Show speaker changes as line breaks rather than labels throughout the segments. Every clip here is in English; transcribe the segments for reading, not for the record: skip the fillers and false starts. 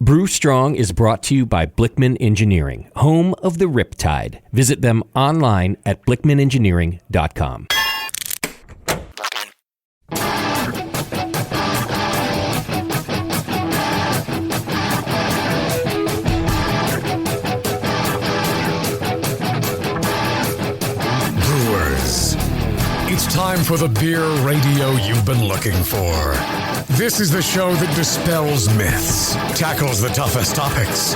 Brew Strong is brought to you by Blickman Engineering, home of the Riptide. Visit them online at blickmanengineering.com.
Brewers, it's time for the beer radio you've been looking for. This is the show that dispels myths, tackles the toughest topics,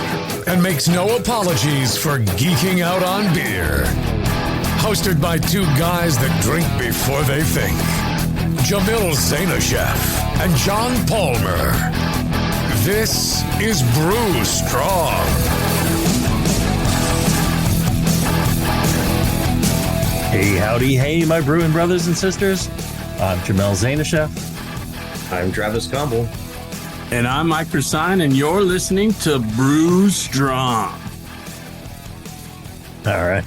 and makes no apologies for geeking out on beer. Hosted by two guys that drink before they think, Jamil Zainasheff and John Palmer. This is Brew Strong.
Hey, howdy, hey, my brewing brothers and sisters. I'm Jamel Zainasheff.
I'm Travis Campbell.
And I'm Mike Persine, and you're listening to Brew Strong.
All right.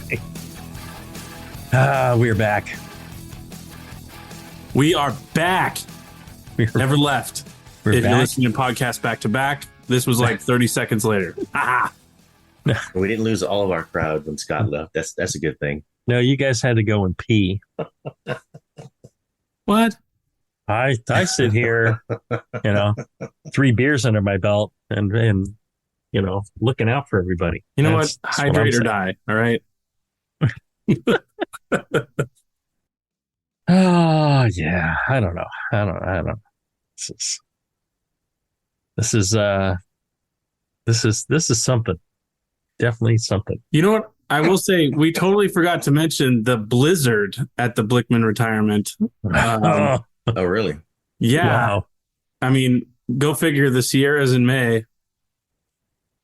We're back.
We are back. Never left.
We're
if
back.
you're listening to podcasts back to back, this was like 30 seconds later.
We didn't lose all of our crowd when Scott left. That's a good thing.
No, you guys had to go and pee.
What?
I sit here, 3 beers under my belt and looking out for everybody.
You know
That's
what?
what I'm
Hydrate or
saying.
die. All right.
Oh, yeah. I don't know. This is something. Definitely something.
You know what? I will say we totally forgot to mention the blizzard at the Blickman retirement.
Oh, really?
Yeah.
Wow.
I mean, go figure, the Sierras in May.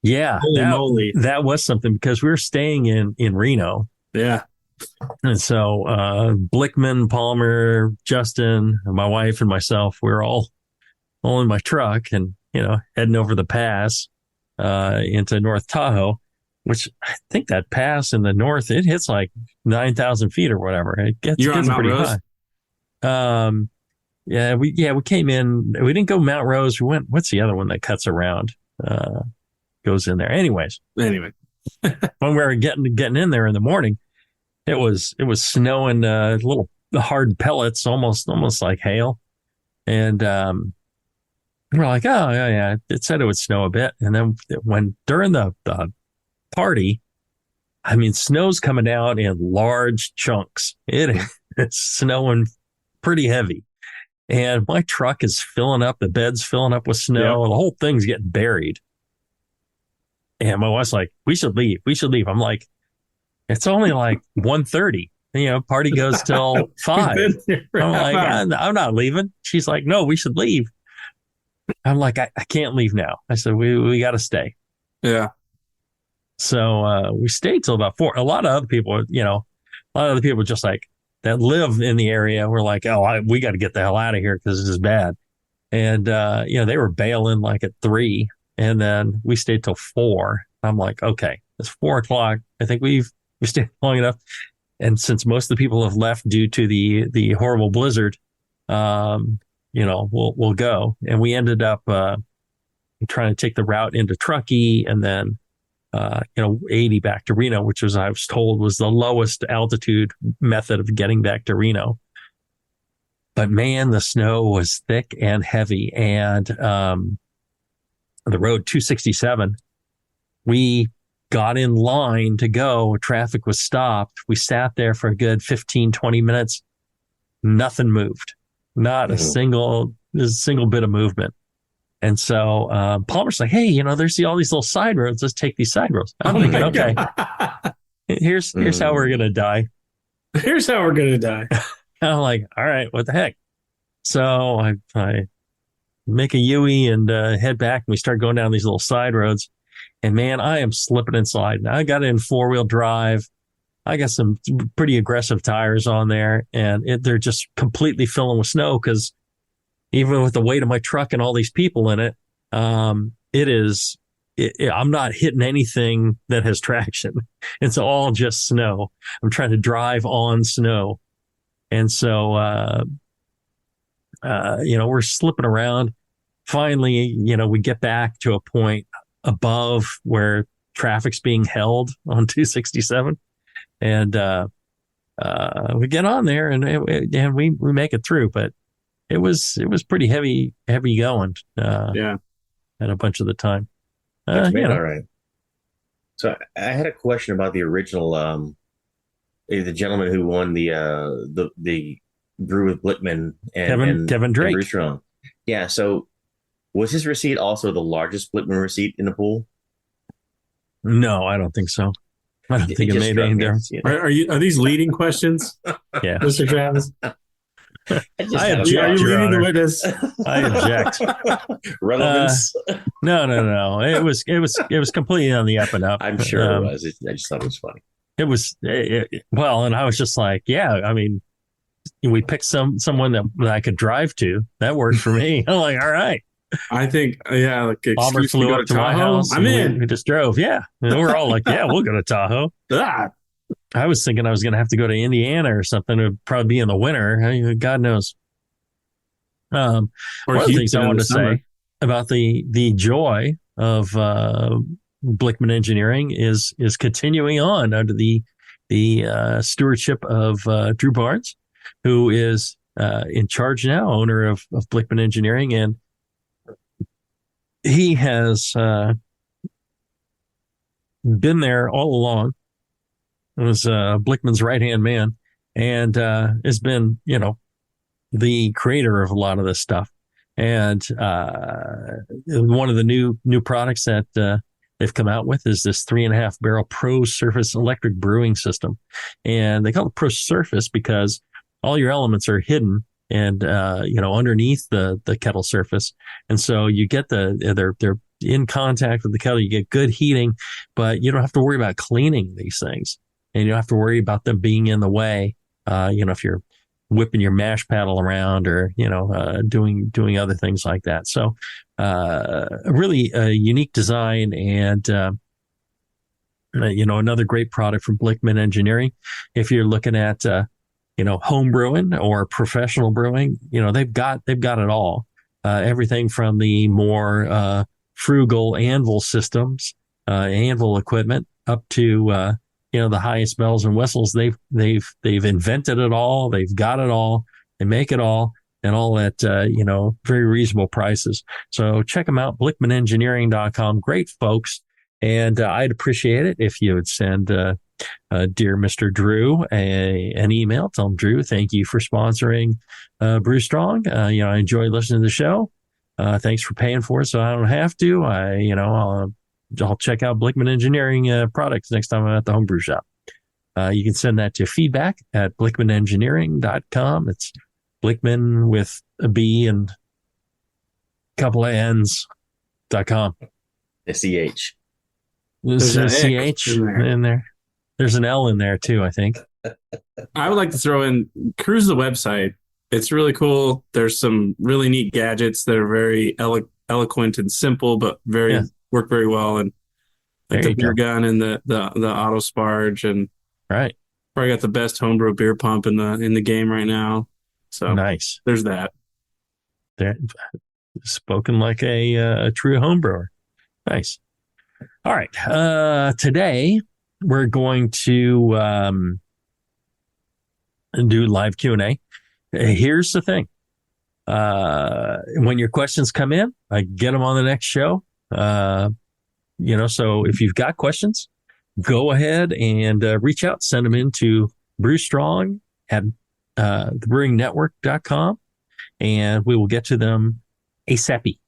Yeah.
Holy moly.
That was something because we were staying in Reno.
Yeah.
And so Blickman, Palmer, Justin, my wife, and myself, we were all in my truck and, heading over the pass into North Tahoe, which I think that pass in the north, it hits like 9,000 feet or whatever. It gets
You're on Mount
pretty
Rose?
high. We came in. We didn't go Mount Rose. We went, what's the other one that cuts around? Goes in there. Anyways,
Anyway.
when we were getting in there in the morning, it was snowing little hard pellets, almost like hail. And we're like, oh yeah, it said it would snow a bit. And then when during the party, I mean, snow's coming down in large chunks. It's snowing pretty heavy. And my truck is filling up, the bed's filling up with snow, and the whole thing's getting buried. And my wife's like, we should leave. I'm like, it's only like 1:30. Party goes till 5. I'm like, I'm not leaving. She's like, no, we should leave. I'm like, I can't leave now. I said, we got to stay.
Yeah.
So we stayed till about 4. A lot of other people, just like that live in the area were like, oh, we got to get the hell out of here because this is bad. And, they were bailing like at 3. And then we stayed till 4. I'm like, okay, it's 4 o'clock. I think we stayed long enough. And since most of the people have left due to the horrible blizzard, we'll go. And we ended up trying to take the route into Truckee and then 80 back to Reno, which I was told was the lowest altitude method of getting back to Reno. But man, the snow was thick and heavy. And the road 267, we got in line to go. Traffic was stopped. We sat there for a good 15, 20 minutes. Nothing moved. Not a single bit of movement. And so Palmer's like, hey, there's all these little side roads. Let's take these side roads. I'm thinking, okay, here's how we're going to die.
Here's how we're going to die.
I'm like, all right, what the heck? So I make a U-ey and head back, and we start going down these little side roads. And man, I am slipping and sliding. I got in 4-wheel drive. I got some pretty aggressive tires on there, and they're just completely filling with snow because even with the weight of my truck and all these people in it, I'm not hitting anything that has traction. It's all just snow. I'm trying to drive on snow. And so, we're slipping around. Finally, we get back to a point. above where traffic's being held on 267. And we get on there and we make it through, but it was pretty heavy going at a bunch of the time.
All right. So I had a question about the original, the gentleman who won the Brew with Blickman and
Kevin Drake.
And Brew Strong. Yeah. So was his receipt also the largest Blickman receipt in the pool?
No, I don't think so. I don't think it made any difference.
You know? Are these leading questions?
Yeah,
Mr. Travis.
I object.
Are you leading the witness?
I object.
Relevance?
No. It was completely on the up and up.
I'm sure it was. I just thought it was funny.
It was well, and I was just like, yeah. I mean, we picked someone that I could drive to. That worked for me. I'm like, all right.
I think, like
Bomber flew up to my house.
I'm in.
We just drove. Yeah, and we're all like, yeah, we'll go to Tahoe. I was thinking I was going to have to go to Indiana or something. It would probably be in the winter. God knows. One of the things I wanted to say about the joy of Blickman Engineering is continuing on under the stewardship of Drew Barnes, who is in charge now, owner of Blickman Engineering, and he has been there all along. It was Blickman's right-hand man, and has been, the creator of a lot of this stuff. And one of the new products that they've come out with is this 3.5 barrel Pro Surface electric brewing system. And they call it Pro Surface because all your elements are hidden and, underneath the kettle surface. And so you get they're in contact with the kettle, you get good heating, but you don't have to worry about cleaning these things. And you don't have to worry about them being in the way. If you're whipping your mash paddle around or, doing other things like that. So, really a unique design and, another great product from Blickman Engineering. If you're looking at, home brewing or professional brewing, they've got it all. Everything from the more, frugal anvil systems, anvil equipment up to, the highest bells and whistles. They've invented it all. They've got it all. They make it all, and all at very reasonable prices. So check them out, BlickmanEngineering.com. Great folks, and I'd appreciate it if you would send dear Mr. Drew an email. Tell him, Drew, thank you for sponsoring Brew Strong. I enjoy listening to the show. Thanks for paying for it, so I don't have to. I'll check out Blickman Engineering products next time I'm at the Homebrew shop. You can send that to feedback at BlickmanEngineering.com. It's Blickman with a B and a couple of N's.com.
SEH.
There's a CH in there. There's an L in there too, I think.
I would like to throw in, cruise the website. It's really cool. There's some really neat gadgets that are very eloquent and simple, but work very well, and like the beer gun and the auto sparge, and
right,
probably got the best homebrew beer pump in the game right now. So
nice.
There's that.
There, spoken like a true homebrewer. Nice. All right. Today we're going to do live Q&A. Here's the thing. When your questions come in, I get them on the next show. So if you've got questions, go ahead and reach out, send them into Brew Strong at thebrewingnetwork.com, and we will get to them ASAP.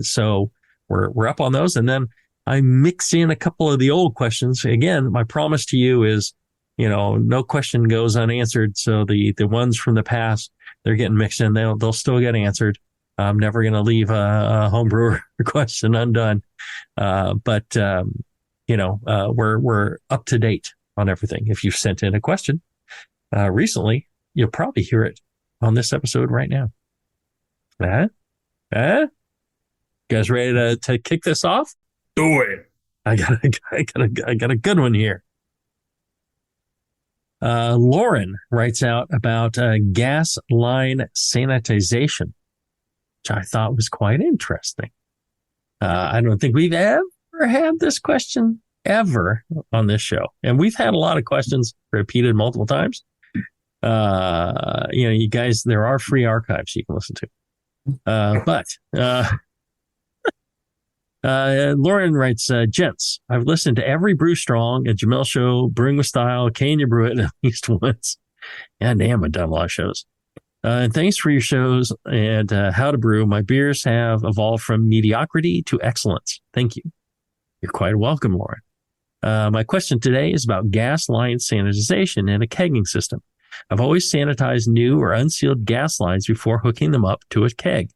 So we're up on those, and then I mix in a couple of the old questions. Again, my promise to you is, no question goes unanswered. So the ones from the past, they're getting mixed in. They'll still get answered. I'm never going to leave a homebrewer question undone. But we're up to date on everything. If you've sent in a question recently, you'll probably hear it on this episode right now. You guys ready to kick this off?
Do it.
I got a good one here. Lauren writes out about gas line sanitization, which I thought was quite interesting. I don't think we've ever had this question ever on this show. And we've had a lot of questions repeated multiple times. You guys, there are free archives you can listen to. Lauren writes, gents, I've listened to every Brew Strong and Jamil show, Brewing with Style, Can You Brew It at least once. God damn, I've done a lot of shows. And thanks for your shows and how to brew. My beers have evolved from mediocrity to excellence. Thank you. You're quite welcome, Lauren. My question today is about gas line sanitization and a kegging system. I've always sanitized new or unsealed gas lines before hooking them up to a keg,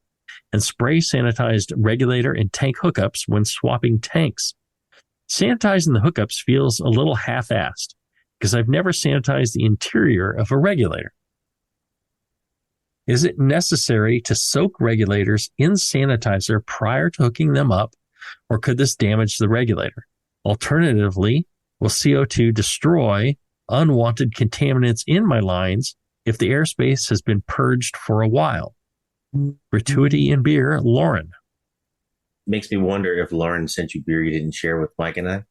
and spray sanitized regulator and tank hookups when swapping tanks. Sanitizing the hookups feels a little half-assed because I've never sanitized the interior of a regulator. Is it necessary to soak regulators in sanitizer prior to hooking them up, or could this damage the regulator? Alternatively, will CO2 destroy unwanted contaminants in my lines if the airspace has been purged for a while? Gratuity in beer, Lauren.
Makes me wonder if Lauren sent you beer you didn't share with Mike and I.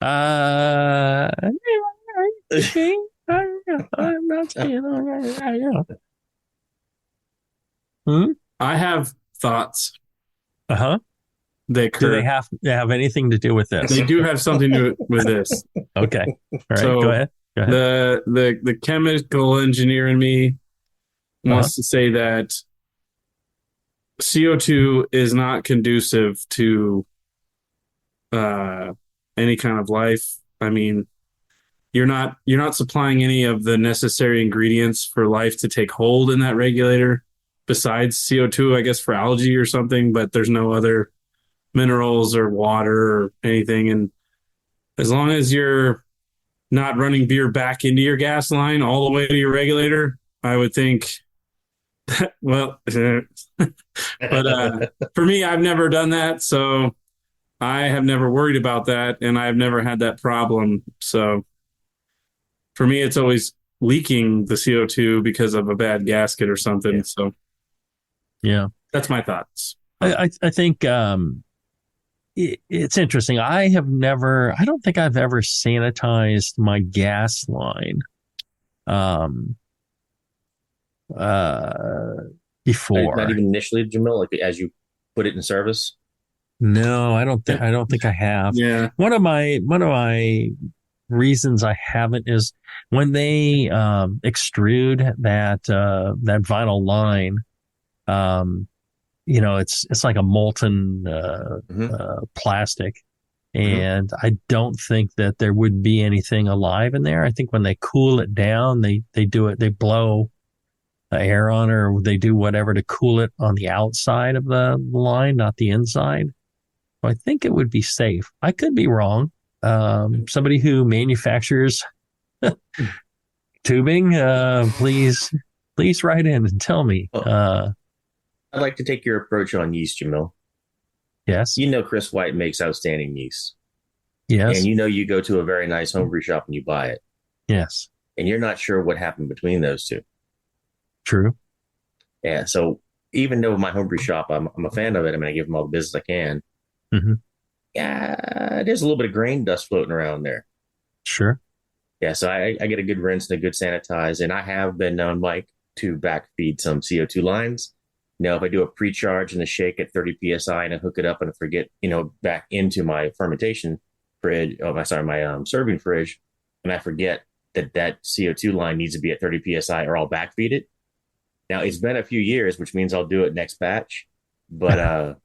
I'm not saying.
I have thoughts.
Uh-huh. Do they have anything to do with this?
They do have something to do with this.
Okay. All right.
So
go ahead.
The chemical engineer in me wants to say that CO2 is not conducive to any kind of life. I mean, you're not supplying any of the necessary ingredients for life to take hold in that regulator besides CO2, I guess, for algae or something, but there's no other minerals or water or anything. And as long as you're not running beer back into your gas line all the way to your regulator, I would think well, but for me, I've never done that, so I have never worried about that, and I've never had that problem. So for me, it's always leaking the CO2 because of a bad gasket or something.
Yeah.
So
yeah,
that's my thoughts.
I think it's interesting. I don't think I've ever sanitized my gas line before.
Not even initially, Jamil, like as you put it in service.
No, I don't think I have.
Yeah.
One of my reasons I haven't is when they extrude that vinyl line, it's like a molten plastic, and I don't think that there would be anything alive in there. I think when they cool it down, they blow air on, or they do whatever to cool it on the outside of the line, not the inside. So I think it would be safe. I could be wrong. Somebody who manufactures tubing, please write in and tell me.
I'd like to take your approach on yeast, Jamil.
Yes.
Chris White makes outstanding yeast.
Yes.
And you go to a very nice homebrew shop and you buy it.
Yes.
And you're not sure what happened between those two.
True.
Yeah. So even though my homebrew shop, I'm a fan of it. I mean, I give them all the business I can.
Mm-hmm.
Yeah, there's a little bit of grain dust floating around there.
Sure.
Yeah. So I get a good rinse and a good sanitize. And I have been known, Mike, to backfeed some CO2 lines. Now, if I do a pre-charge and a shake at 30 PSI and I hook it up and I forget, back into my fermentation fridge, my serving fridge, and I forget that CO2 line needs to be at 30 PSI or I'll backfeed it. Now, it's been a few years, which means I'll do it next batch. But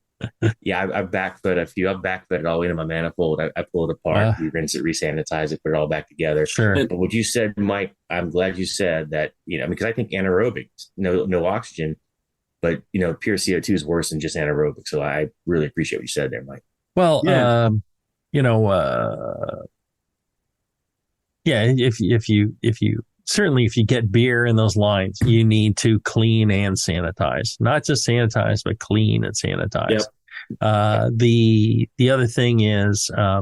yeah, I've backfed a few. I've backfed it all into my manifold. I pull it apart, rinse it, resanitize it, put it all back together.
Sure.
But what you said, Mike, I'm glad you said that, because I think anaerobic, no oxygen, but, pure CO2 is worse than just anaerobic. So I really appreciate what you said there, Mike.
Well, yeah. If you get beer in those lines, you need to clean and sanitize, not just sanitize, but clean and sanitize. Yep. The other thing is, I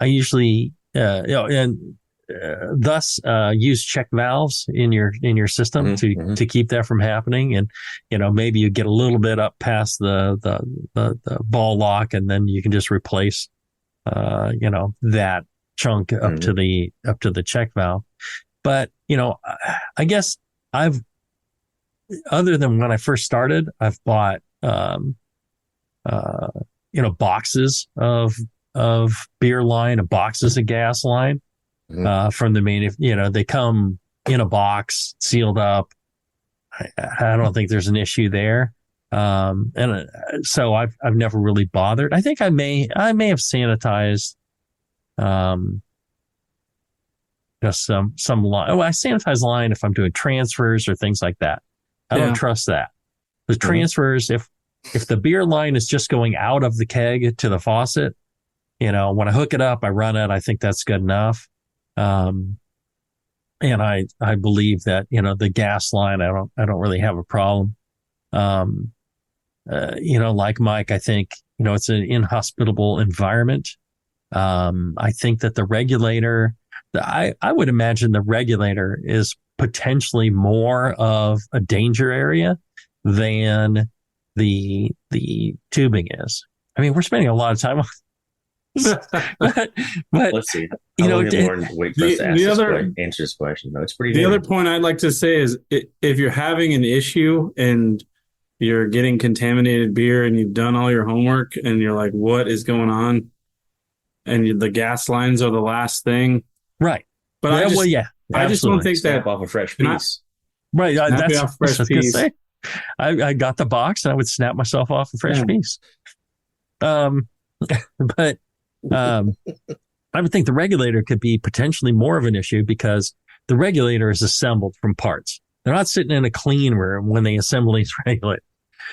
usually, and thus use check valves in your system to keep that from happening. And, maybe you get a little bit up past the ball lock, and then you can just replace, that chunk up to the check valve. But, I guess other than when I first started, I've bought, boxes of beer line and boxes of gas line. From the main, they come in a box sealed up. I don't think there's an issue there. And so I've never really bothered. I think I may have sanitized, just some line. Oh, I sanitize line if I'm doing transfers or things like that. I don't trust that. The transfers, if the beer line is just going out of the keg to the faucet, when I hook it up, I run it. I think that's good enough. And I believe that, the gas line, I don't really have a problem. Like Mike, I think, it's an inhospitable environment. I think that the regulator, I would imagine the regulator is potentially more of a danger area than the tubing is. I mean, we're spending a lot of time on but
let's see. Wait for us to answer this question. No, it's pretty.
The other point I'd like to say is, if you're having an issue and you're getting contaminated beer and you've done all your homework and you're like, what is going on? And the gas lines are the last thing,
right?
But I just don't think
snap
that
off a fresh piece.
Right, that's
off fresh piece.
I got the box and I would snap myself off a fresh piece. But I would think the regulator could be potentially more of an issue, because the regulator is assembled from parts. They're not sitting in a clean room when they assemble these regulators.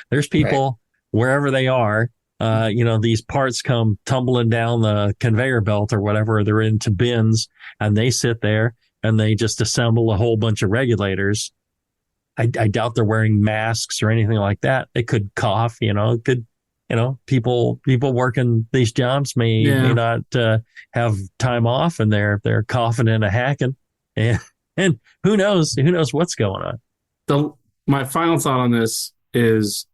There's people wherever they are. These parts come tumbling down the conveyor belt or whatever. They're into bins and they sit there and they just assemble a whole bunch of regulators. I doubt they're wearing masks or anything like that. They could cough, people working these jobs may not have time off, and they're coughing and hacking, and who knows what's going on.
My final thought on this is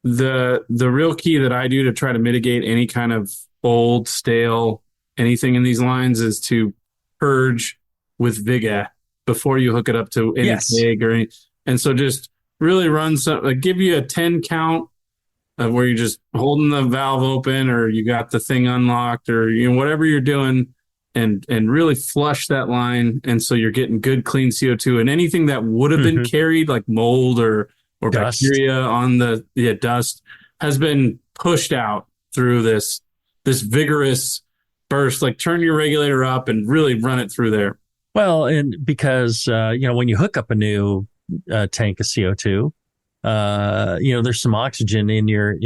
the real key that I do to try to mitigate any kind of old, stale, anything in these lines is to purge with Viga before you hook it up to any keg or any. And so just really run give you a 10 count of where you're just holding the valve open, or you got the thing unlocked, or whatever you're doing, and really flush that line. And so you're getting good clean CO2, and anything that would have been carried, like mold or
dust,
bacteria on the dust, has been pushed out through this vigorous burst. Like, turn your regulator up and really run it through there.
Well, and because when you hook up a new tank of CO2, there's some oxygen in your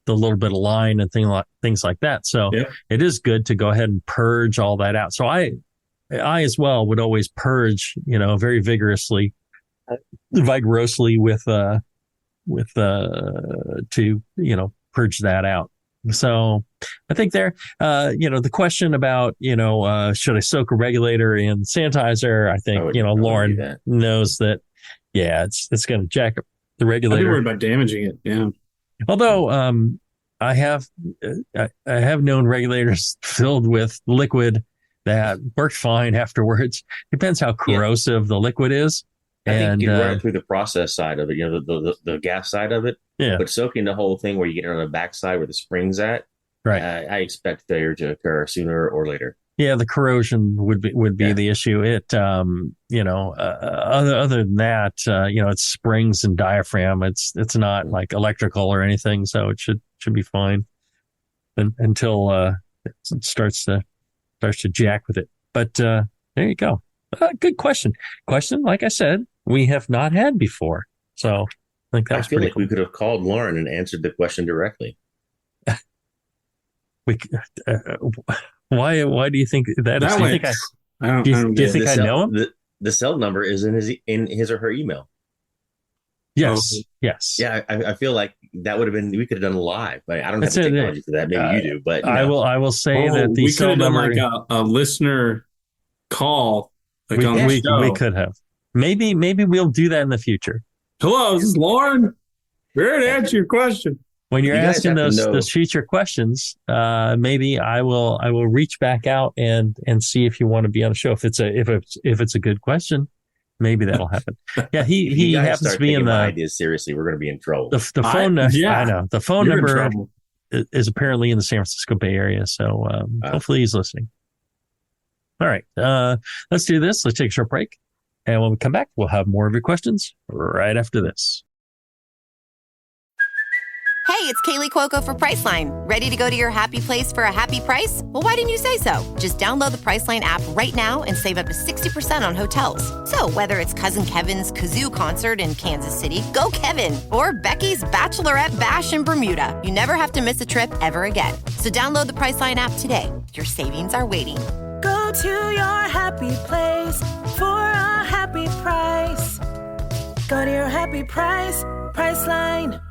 the little bit of line and things like that. So it is good to go ahead and purge all that out. So I as well would always purge, very vigorously with to purge that out. So I think the question about, should I soak a regulator in sanitizer? I think, Lauren knows that. Yeah, it's going to jack up the regulator.
I'd be worried about damaging it. Yeah.
Although I have known regulators filled with liquid that worked fine afterwards. Depends how corrosive the liquid is.
I think you run it through the process side of it, the gas side of it. Yeah. But soaking the whole thing where you get it on the back side where the spring's at,
right?
I expect failure to occur sooner or later.
Yeah, the corrosion would be the issue. It, other than that, it's springs and diaphragm. It's not like electrical or anything, so it should be fine until it starts to jack with it. But there you go. Good question. Like I said, we have not had before, so I think that's pretty cool.
We could have called Lauren and answered the question directly.
Why do you think that is? Do you think I know him?
The cell number is in his or her email.
Yes. Yes.
Yeah, I feel like that would have been, we could have done live, but I don't have
That's
the
it.
technology for that. Maybe you do, but
I will say that the
we could
cell
have done
number
like a listener call, like on the
we
show.
could have. Maybe we'll do that in the future.
Hello, this is Lauren. We're here to answer your question.
When you're
You guys
asking
have to know.
those future questions, maybe I will reach back out and see if you want to be on the show. If it's a good question, maybe that'll happen. Yeah,
If
he
you guys
happens
start
to be
taking
in
my
the
ideas seriously, we're going to be in trouble.
the phone number.
Yeah.
I know the phone
You're in
number
trouble.
is apparently in the San Francisco Bay Area, so hopefully he's listening. All right, let's do this. Let's take a short break, and when we come back, we'll have more of your questions right after this.
Hey, it's Kaylee Cuoco for Priceline. Ready to go to your happy place for a happy price? Well, why didn't you say so? Just download the Priceline app right now and save up to 60% on hotels. So whether it's Cousin Kevin's Kazoo Concert in Kansas City, go Kevin, or Becky's Bachelorette Bash in Bermuda, you never have to miss a trip ever again. So download the Priceline app today. Your savings are waiting.
Go to your happy place for a happy price. Go to your happy price, Priceline.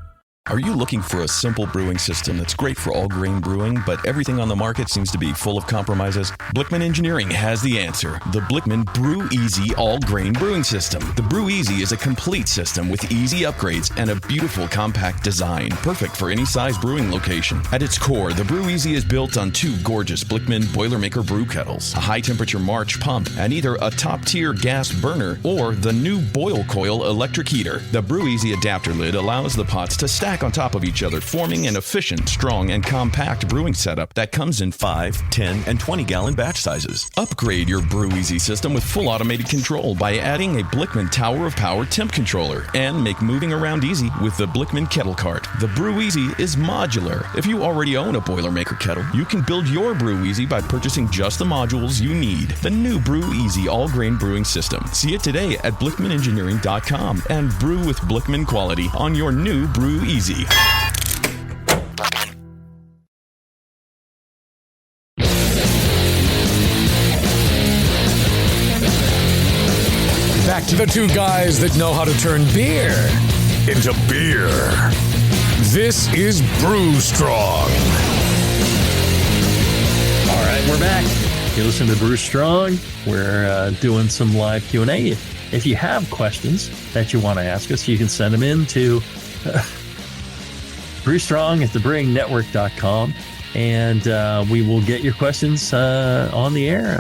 Are you looking for a simple brewing system that's great for all grain brewing, but everything on the market seems to be full of compromises? Blickman Engineering has the answer. The Blickman Brew Easy All Grain Brewing System. The Brew Easy is a complete system with easy upgrades and a beautiful compact design, perfect for any size brewing location. At its core, the Brew Easy is built on two gorgeous Blickman Boilermaker brew kettles, a high-temperature March pump, and either a top-tier gas burner or the new Boil Coil electric heater. The Brew Easy adapter lid allows the pots to stack on top of each other, forming an efficient, strong, and compact brewing setup that comes in 5, 10, and 20-gallon batch sizes. Upgrade your Brew Easy system with full automated control by adding a Blickman Tower of Power temp controller, and make moving around easy with the Blickman Kettle Cart. The Brew Easy is modular. If you already own a Boilermaker kettle, you can build your Brew Easy by purchasing just the modules you need. The new Brew Easy all-grain brewing system. See it today at BlickmanEngineering.com and brew with Blickman quality on your new Brew Easy.
Back to the two guys that know how to turn beer into beer. This is Brew Strong.
All right, we're back. You listen to Brew Strong. We're doing some live Q&A. If you have questions that you want to ask us, you can send them in to brewstrong@thebrewingnetwork.com, and we will get your questions on the air,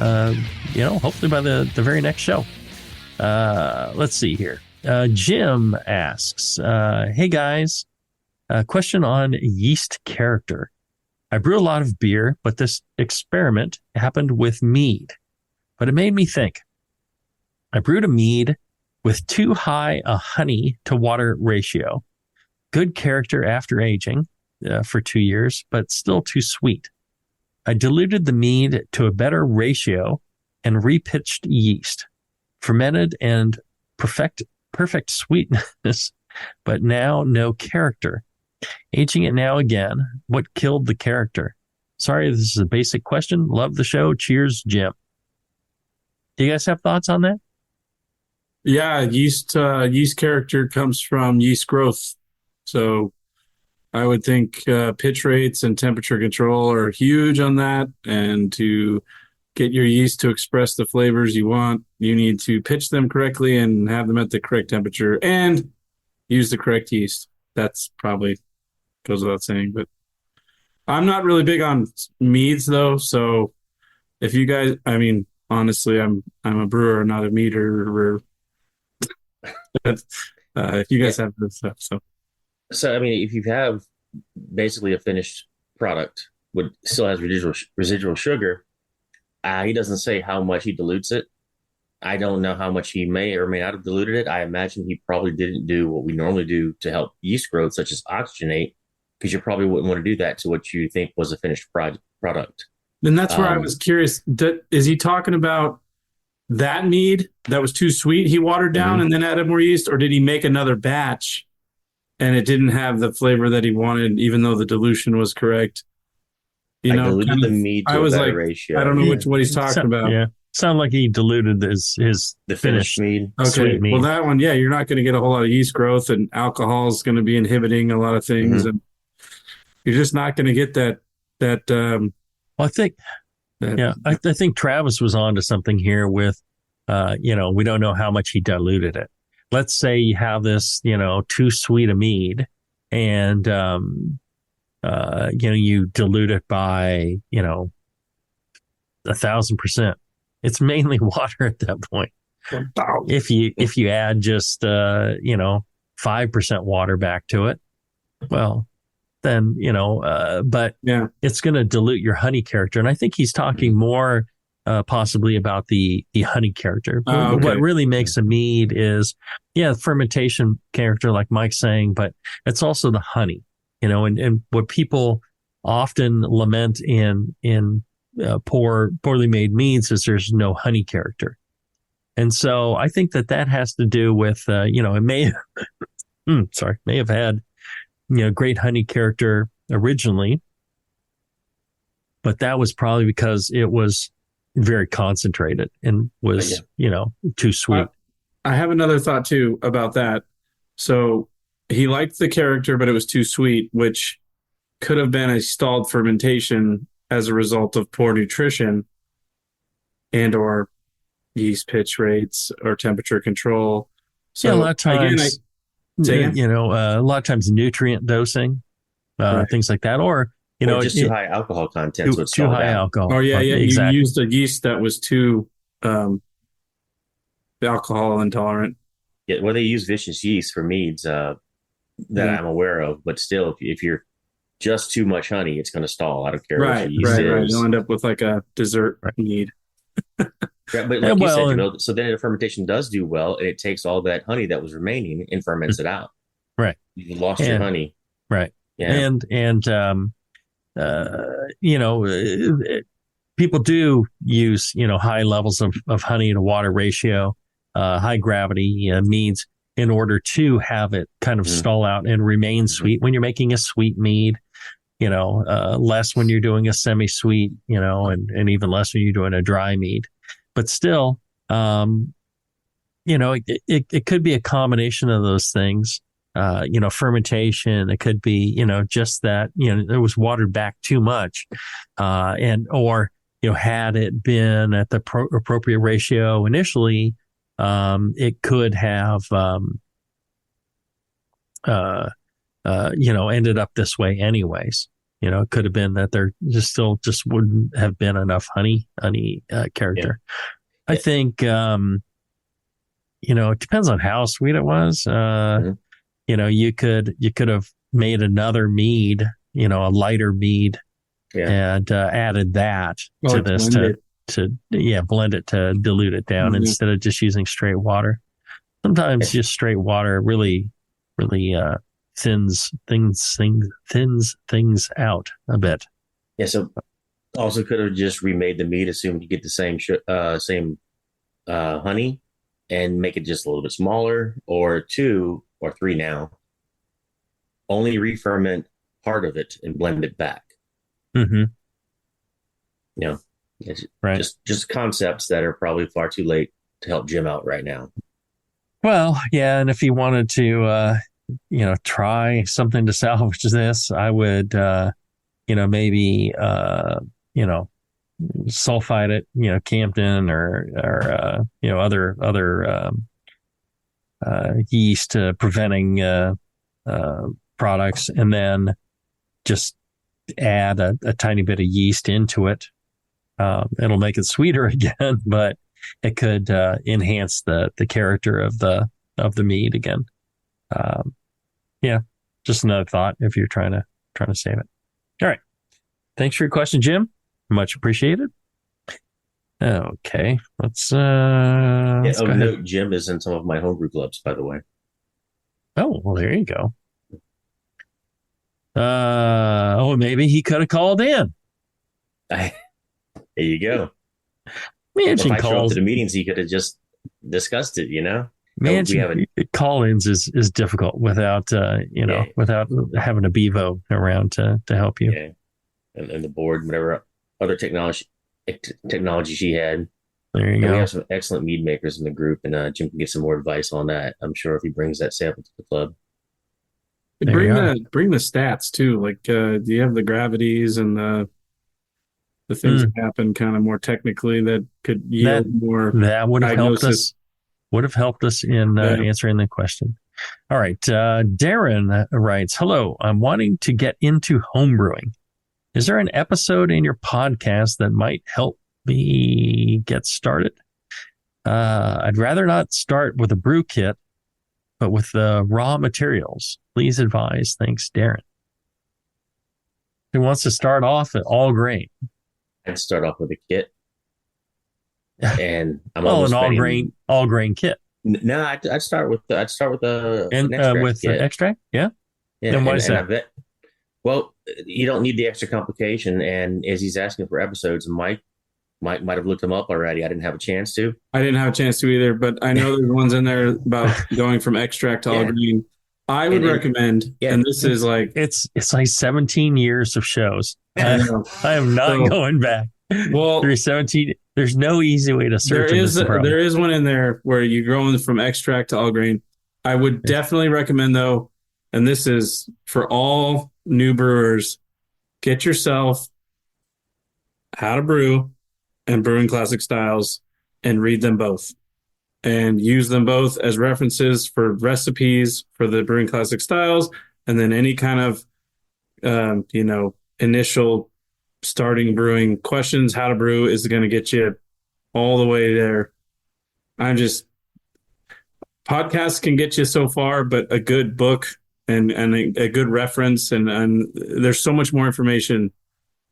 hopefully by the very next show. Let's see here. Jim asks, hey guys, a question on yeast character. I brew a lot of beer, but this experiment happened with mead. But it made me think. I brewed a mead with too high a honey to water ratio. Good character after aging for 2 years, but still too sweet. I diluted the mead to a better ratio and repitched yeast. Fermented and perfect sweetness, but now no character. Aging it now again. What killed the character? Sorry, this is a basic question. Love the show. Cheers, Jim. Do you guys have thoughts on that?
Yeah, yeast character comes from yeast growth. So I would think pitch rates and temperature control are huge on that. And to get your yeast to express the flavors you want, you need to pitch them correctly and have them at the correct temperature and use the correct yeast. That's probably goes without saying, but I'm not really big on meads though. So if you guys, honestly, I'm a brewer, not a meader. If you guys have this stuff,
So if you have basically a finished product with still has residual sugar, he doesn't say how much he dilutes it. I don't know how much he may or may not have diluted it. I imagine he probably didn't do what we normally do to help yeast growth, such as oxygenate, because you probably wouldn't want to do that to what you think was a finished product.
And that's where I was curious. Is he talking about that mead that was too sweet, he watered down and then added more yeast, or did he make another batch and it didn't have the flavor that he wanted, even though the dilution was correct?
I diluted the mead to a better ratio.
I don't know what he's talking about.
Yeah. Sound like he diluted
The finished mead.
Okay.
Sweet mead.
Well, that one, yeah, you're not going to get a whole lot of yeast growth, and alcohol is going to be inhibiting a lot of things, and you're just not going to get that.
Well, I think, I think Travis was onto something here with, we don't know how much he diluted it. Let's say you have this, too sweet a mead, and you dilute it by 1,000%. It's mainly water at that point. If you add just 5% water back to it, well, then but it's going to dilute your honey character. And I think he's talking more possibly about the honey character.
Okay.
What really makes a mead is fermentation character, like Mike's saying, but it's also the honey. And what people often lament in poorly made meads is there's no honey character. And so I think that has to do with, it may have had, great honey character originally, but that was probably because it was very concentrated and was, too sweet.
I have another thought too about that. So he liked the character, but it was too sweet, which could have been a stalled fermentation as a result of poor nutrition and or yeast pitch rates or temperature control. So
a lot of times,
again,
a lot of times nutrient dosing, things like that, or
just too high alcohol content.
Too high alcohol.
Oh yeah,
exactly.
You used a yeast that was too alcohol intolerant.
Yeah, well, they use vicious yeast for meads that I'm aware of, but still, if you're just too much honey, it's going to stall. I don't care what your yeast is.
You'll end up with like a dessert mead.
But like you said, so then the fermentation does do well, and it takes all that honey that was remaining and ferments it out.
Right.
You lost your honey.
Right.
Yeah.
And people do use, high levels of honey to water ratio, high gravity meads in order to have it kind of stall out and remain sweet when you're making a sweet mead, less when you're doing a semi-sweet, and even less when you're doing a dry mead. But still, it could be a combination of those things. Fermentation. It could be, just that, it was watered back too much, or had it been at the appropriate ratio initially, it could have, ended up this way anyways. It could have been that there just wouldn't have been enough honey character. Yeah. I think, it depends on how sweet it was. You could have made another mead, a lighter mead, and added that to this blend it to dilute it down instead of just using straight water. Sometimes just straight water really thins things out a bit.
Yeah. So also could have just remade the mead, assumed you get the same honey, and make it just a little bit smaller, or 2 or 3 now. Only re-ferment part of it and blend it back.
Mm-hmm.
It's just concepts that are probably far too late to help Jim out right now.
Well, yeah, and if he wanted to, try something to salvage this, I would, maybe, sulfide it, Campden or other yeast preventing products, and then just add a tiny bit of yeast into it. It'll make it sweeter again, but it could enhance the character of the mead again. Just another thought if you're trying to save it. All right. Thanks for your question, Jim. Much appreciated. Okay. Let's go ahead.
Note, Jim is in some of my homebrew clubs, by the way.
Oh, well, there you go. Maybe he could have called in.
There you go.
Mansion
if I show up
calls
to the meetings, he could have just discussed it,
Mansion call-ins is difficult without without having a Bevo around to help you.
Yeah. And the board, whatever other technology she had.
There you
And
go.
we have some excellent mead makers in the group, and Jim can get some more advice on that. I'm sure if he brings that sample to the club.
There you are.
Bring the stats too. Like, do you have the gravities and the things that happen kind of more technically that could yield more
That would have helped
diagnosis?
us. Would have helped us in answering the question. All right. Darren writes, "Hello, I'm wanting to get into homebrewing. Is there an episode in your podcast that might help me get started? I'd rather not start with a brew kit, but with the raw materials. Please advise. Thanks, Darren." Who wants to start off at all grain?
I'd start off with a kit. And I'm
An
almost
all grain kit.
No, I'd start with an extract
With
kit.
the extract? Yeah. And why is that?
Well, you don't need the extra complication. And as he's asking for episodes, Mike might have looked them up already. I didn't have a chance to.
I didn't have a chance to either, but I know there's ones in there about going from extract to all green. I would recommend, and this is like
it's like 17 years of shows. I am not going back.
Well,
through 17. There's no easy way to search.
There is one in there where you're going from extract to all grain. I would definitely recommend though, and this is for all new brewers, get yourself How to Brew and Brewing Classic Styles and read them both. And use them both as references for recipes for the Brewing Classic Styles, and then any kind of, initial starting brewing questions. How to Brew is going to get you all the way there. Podcasts can get you so far, but a good book and a good reference, and there's so much more information,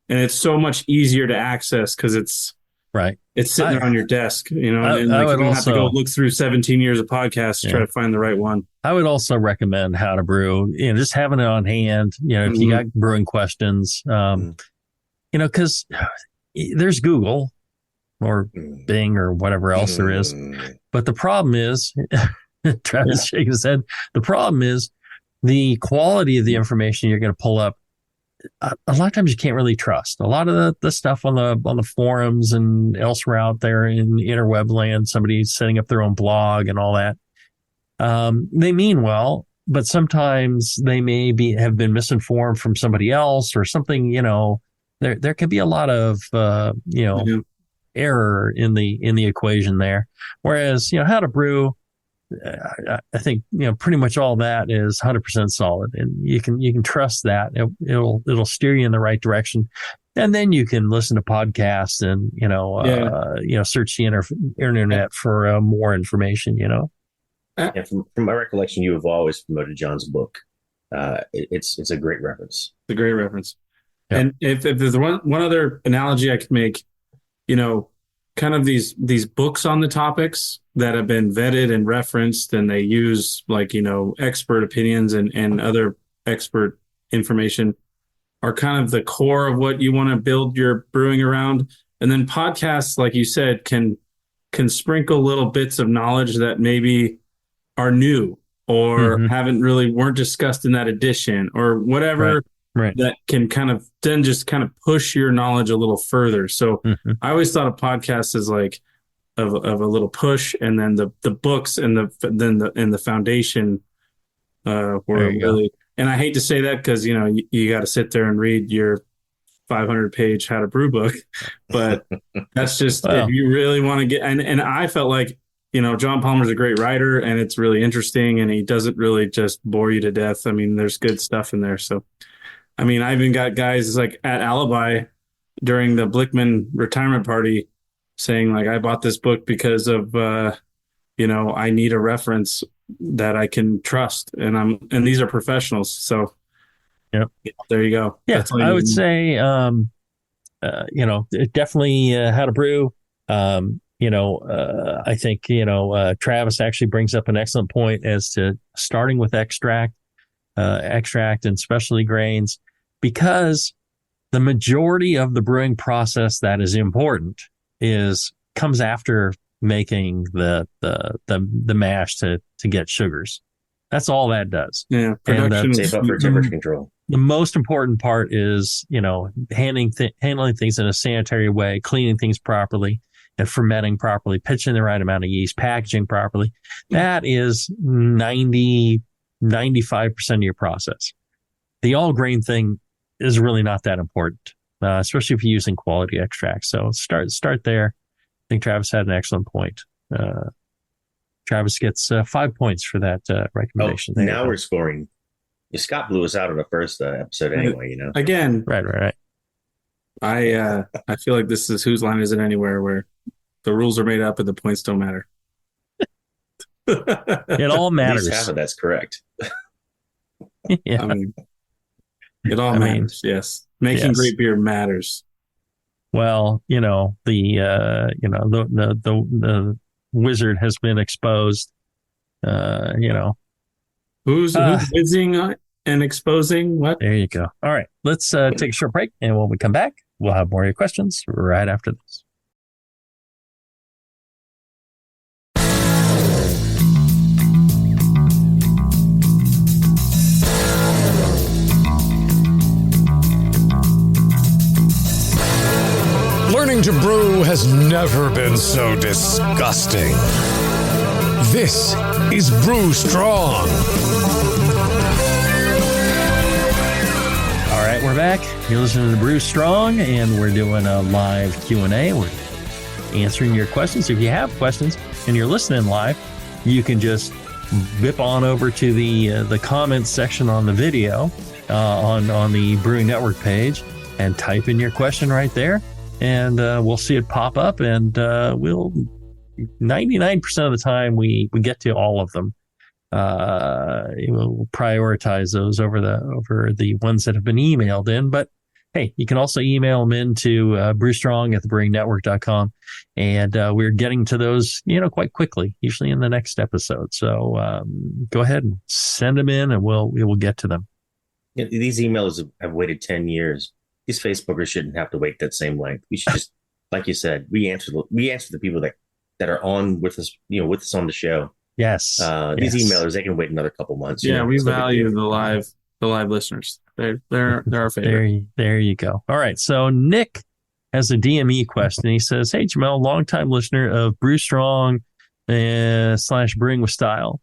and it's so much easier to access because it's
right.
It's sitting there on your desk, and you don't have to go look through 17 years of podcasts to try to find the right one. I
would also recommend How to Brew, just having it on hand, if you got brewing questions, because there's Google or Bing or whatever else there is. But the problem is, Travis shaking his head, the problem is the quality of the information you're going to pull up. A lot of times you can't really trust a lot of the stuff on the forums and elsewhere out there in interweb land. Somebody's setting up their own blog and all that. They mean well, but sometimes they may have been misinformed from somebody else or something. There could be a lot of error in the equation there. Whereas How to Brew, I think pretty much all that is 100% solid, and you can trust that it'll steer you in the right direction, and then you can listen to podcasts and search the internet for more information.
And from my recollection, you have always promoted John's book. It's a great reference.
It's a great reference. Yep. And if there's one other analogy I could make, kind of these books on the topics that have been vetted and referenced, and they use expert opinions and other expert information are kind of the core of what you want to build your brewing around. And then podcasts, like you said, can sprinkle little bits of knowledge that maybe are new or weren't discussed in that edition or whatever. Right. That can kind of then just kind of push your knowledge a little further. So I always thought of podcasts as like of a little push, and then the books and the foundation were really. And I hate to say that because you got to sit there and read your 500-page How to Brew book, but that's just if you really want to get. And I felt like John Palmer's a great writer, and it's really interesting, and he doesn't really just bore you to death. I mean, there's good stuff in there, so. I mean, I even got guys like at Alibi during the Blickman retirement party saying like, I bought this book because of, I need a reference that I can trust. And these are professionals. So there you go.
Yeah. I would say, definitely How to Brew. I think, Travis actually brings up an excellent point as to starting with extract and specialty grains, because the majority of the brewing process that is important comes after making the mash to get sugars. That's all that does.
Yeah,
production safe up for temperature control.
The most important part is handling things in a sanitary way, cleaning things properly, and fermenting properly, pitching the right amount of yeast, packaging properly. That is 95% of your process. The all grain thing is really not that important, especially if you're using quality extracts. So start there. I think Travis had an excellent point. Travis gets 5 points for that recommendation.
Now we're scoring. Scott blew us out on the first episode anyway, you know.
Again,
right.
I feel like this is Whose Line Is It Anywhere, where the rules are made up and the points don't matter.
It all matters.
At least half of that's correct.
Yeah.
I mean, it all matters. Yes, making great beer matters.
Well, the wizard has been exposed.
Who's whizzing and exposing what?
There you go. All right, let's take a short break, and when we come back, we'll have more of your questions right after this.
Learning to brew has never been so disgusting. This is Brew Strong.
All right, we're back. You're listening to Brew Strong, and we're doing a live Q&A. We're answering your questions. If you have questions and you're listening live, you can just whip on over to the comments section on the video on the Brewing Network page and type in your question right there. And we'll see it pop up, and we'll 99% of the time we get to all of them. We'll prioritize those over the ones that have been emailed in. But hey, you can also email them into brewstrong@thebrewingnetwork.com, and we're getting to those quite quickly, usually in the next episode. So go ahead and send them in, and we will get to them.
Yeah, these emails have waited 10 years. These Facebookers shouldn't have to wait that same length. We should just, like you said, we answer the people that are on with us, with us on the show.
Yes.
These emailers, they can wait another couple months.
Yeah, we value the live listeners. They're our favorite.
There you go. All right. So Nick has a DME question. He says, "Hey Jamel, longtime listener of Brew Strong / Brewing with Style.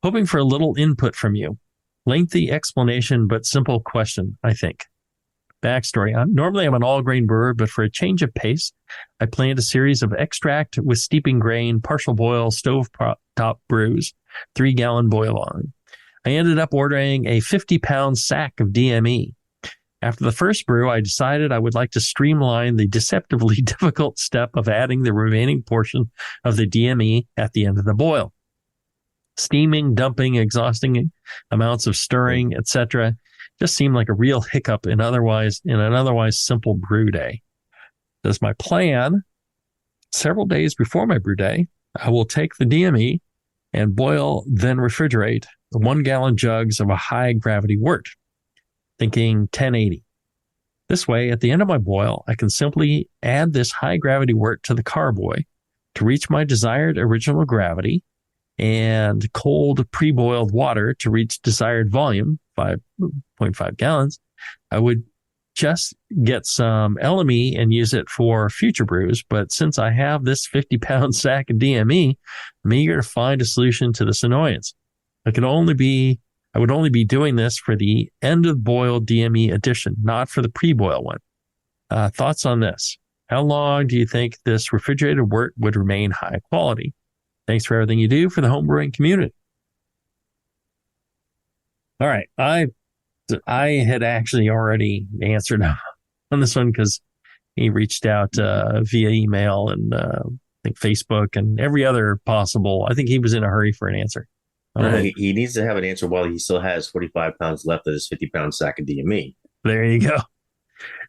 Hoping for a little input from you. Lengthy explanation, but simple question, I think. Backstory. Normally I'm an all-grain brewer, but for a change of pace, I planned a series of extract with steeping grain, partial boil, stove top brews, 3-gallon boil on. I ended up ordering a 50-pound sack of DME. After the first brew, I decided I would like to streamline the deceptively difficult step of adding the remaining portion of the DME at the end of the boil. Steaming, dumping, exhausting amounts of stirring, etc., just seemed like a real hiccup in an otherwise simple brew day. As my plan, several days before my brew day, I will take the DME and boil, then refrigerate the 1-gallon jugs of a high gravity wort, thinking 1080. This way, at the end of my boil, I can simply add this high gravity wort to the carboy to reach my desired original gravity, and cold pre-boiled water to reach desired volume, 5.5 gallons. I would just get some LME and use it for future brews. But since I have this 50-pound sack of DME, I'm eager to find a solution to this annoyance. I would only be doing this for the end of boil DME addition, not for the pre-boil one. Thoughts on this? How long do you think this refrigerated wort would remain high quality? Thanks for everything you do for the homebrewing community." All right. I had actually already answered on this one because he reached out via email and I think Facebook and every other possible. I think he was in a hurry for an answer.
He needs to have an answer while he still has 45 pounds left of his 50-pound sack of DME.
There you go.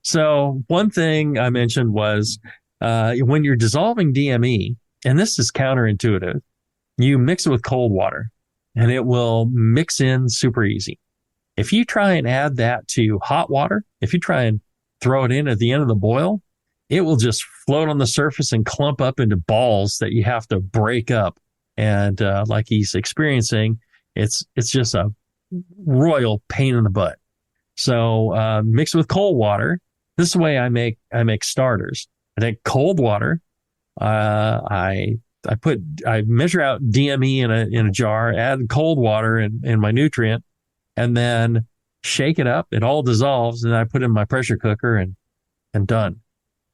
So one thing I mentioned was when you're dissolving DME, and this is counterintuitive, you mix it with cold water and it will mix in super easy. If you try and add that to hot water, if you try and throw it in at the end of the boil, it will just float on the surface and clump up into balls that you have to break up. And like he's experiencing, it's just a royal pain in the butt. So mix it with cold water. This is the way I make starters. I take cold water, I measure out DME in a jar, add cold water and my nutrient, and then shake it up. It all dissolves, and I put it in my pressure cooker and done.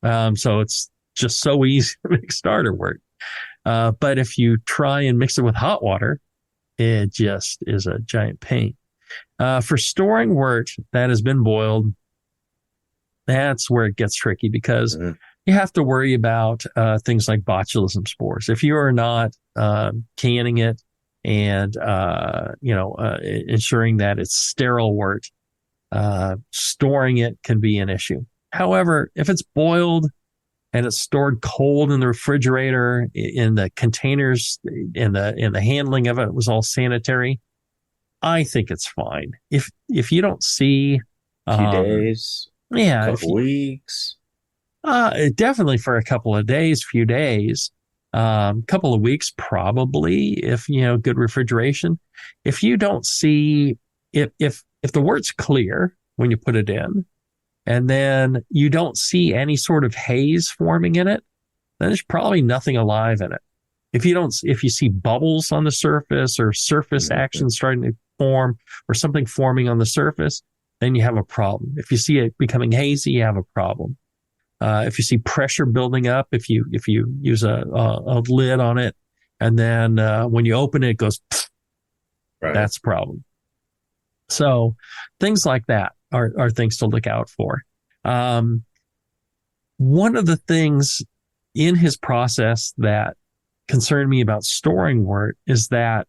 So it's just so easy to make starter wort. But if you try and mix it with hot water, it just is a giant pain. For storing wort that has been boiled, that's where it gets tricky because you have to worry about things like botulism spores. If you are not canning it and ensuring that it's sterile wort, storing it can be an issue. However, if it's boiled and it's stored cold in the refrigerator, in the containers, in the handling of it was all sanitary, I think it's fine. If you don't see
a few days,
a
couple weeks,
definitely for a couple of days, few days, couple of weeks, probably, if good refrigeration. If you don't see if the wort's clear when you put it in, and then you don't see any sort of haze forming in it, then there's probably nothing alive in it. If you see bubbles on the surface or surface action starting to form or something forming on the surface, then you have a problem. If you see it becoming hazy, you have a problem. If you see pressure building up, if you use a lid on it, and then when you open it, it goes, right. That's a problem. So things like that are things to look out for. One of the things in his process that concerned me about storing wort is that,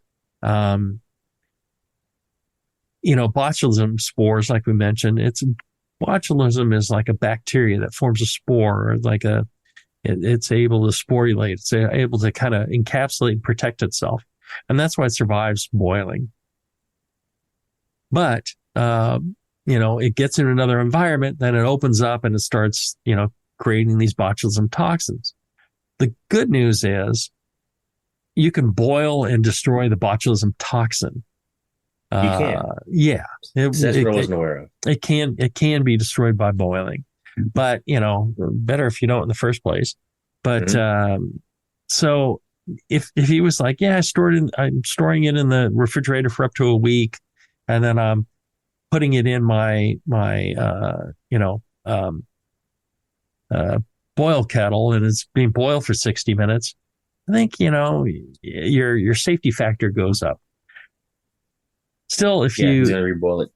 botulism spores, like we mentioned, botulism is like a bacteria that forms a spore, or it's able to sporulate. It's able to kind of encapsulate and protect itself. And that's why it survives boiling. But, it gets in another environment, then it opens up and it starts, creating these botulism toxins. The good news is you can boil and destroy the botulism toxin.
You can.
Yeah.
That's what I wasn't aware of.
It can be destroyed by boiling, but better if you don't in the first place. But, so if he was like, yeah, I'm storing it in the refrigerator for up to a week, and then I'm putting it in my boil kettle and it's being boiled for 60 minutes, I think, your safety factor goes up. Still, if you
reboil it,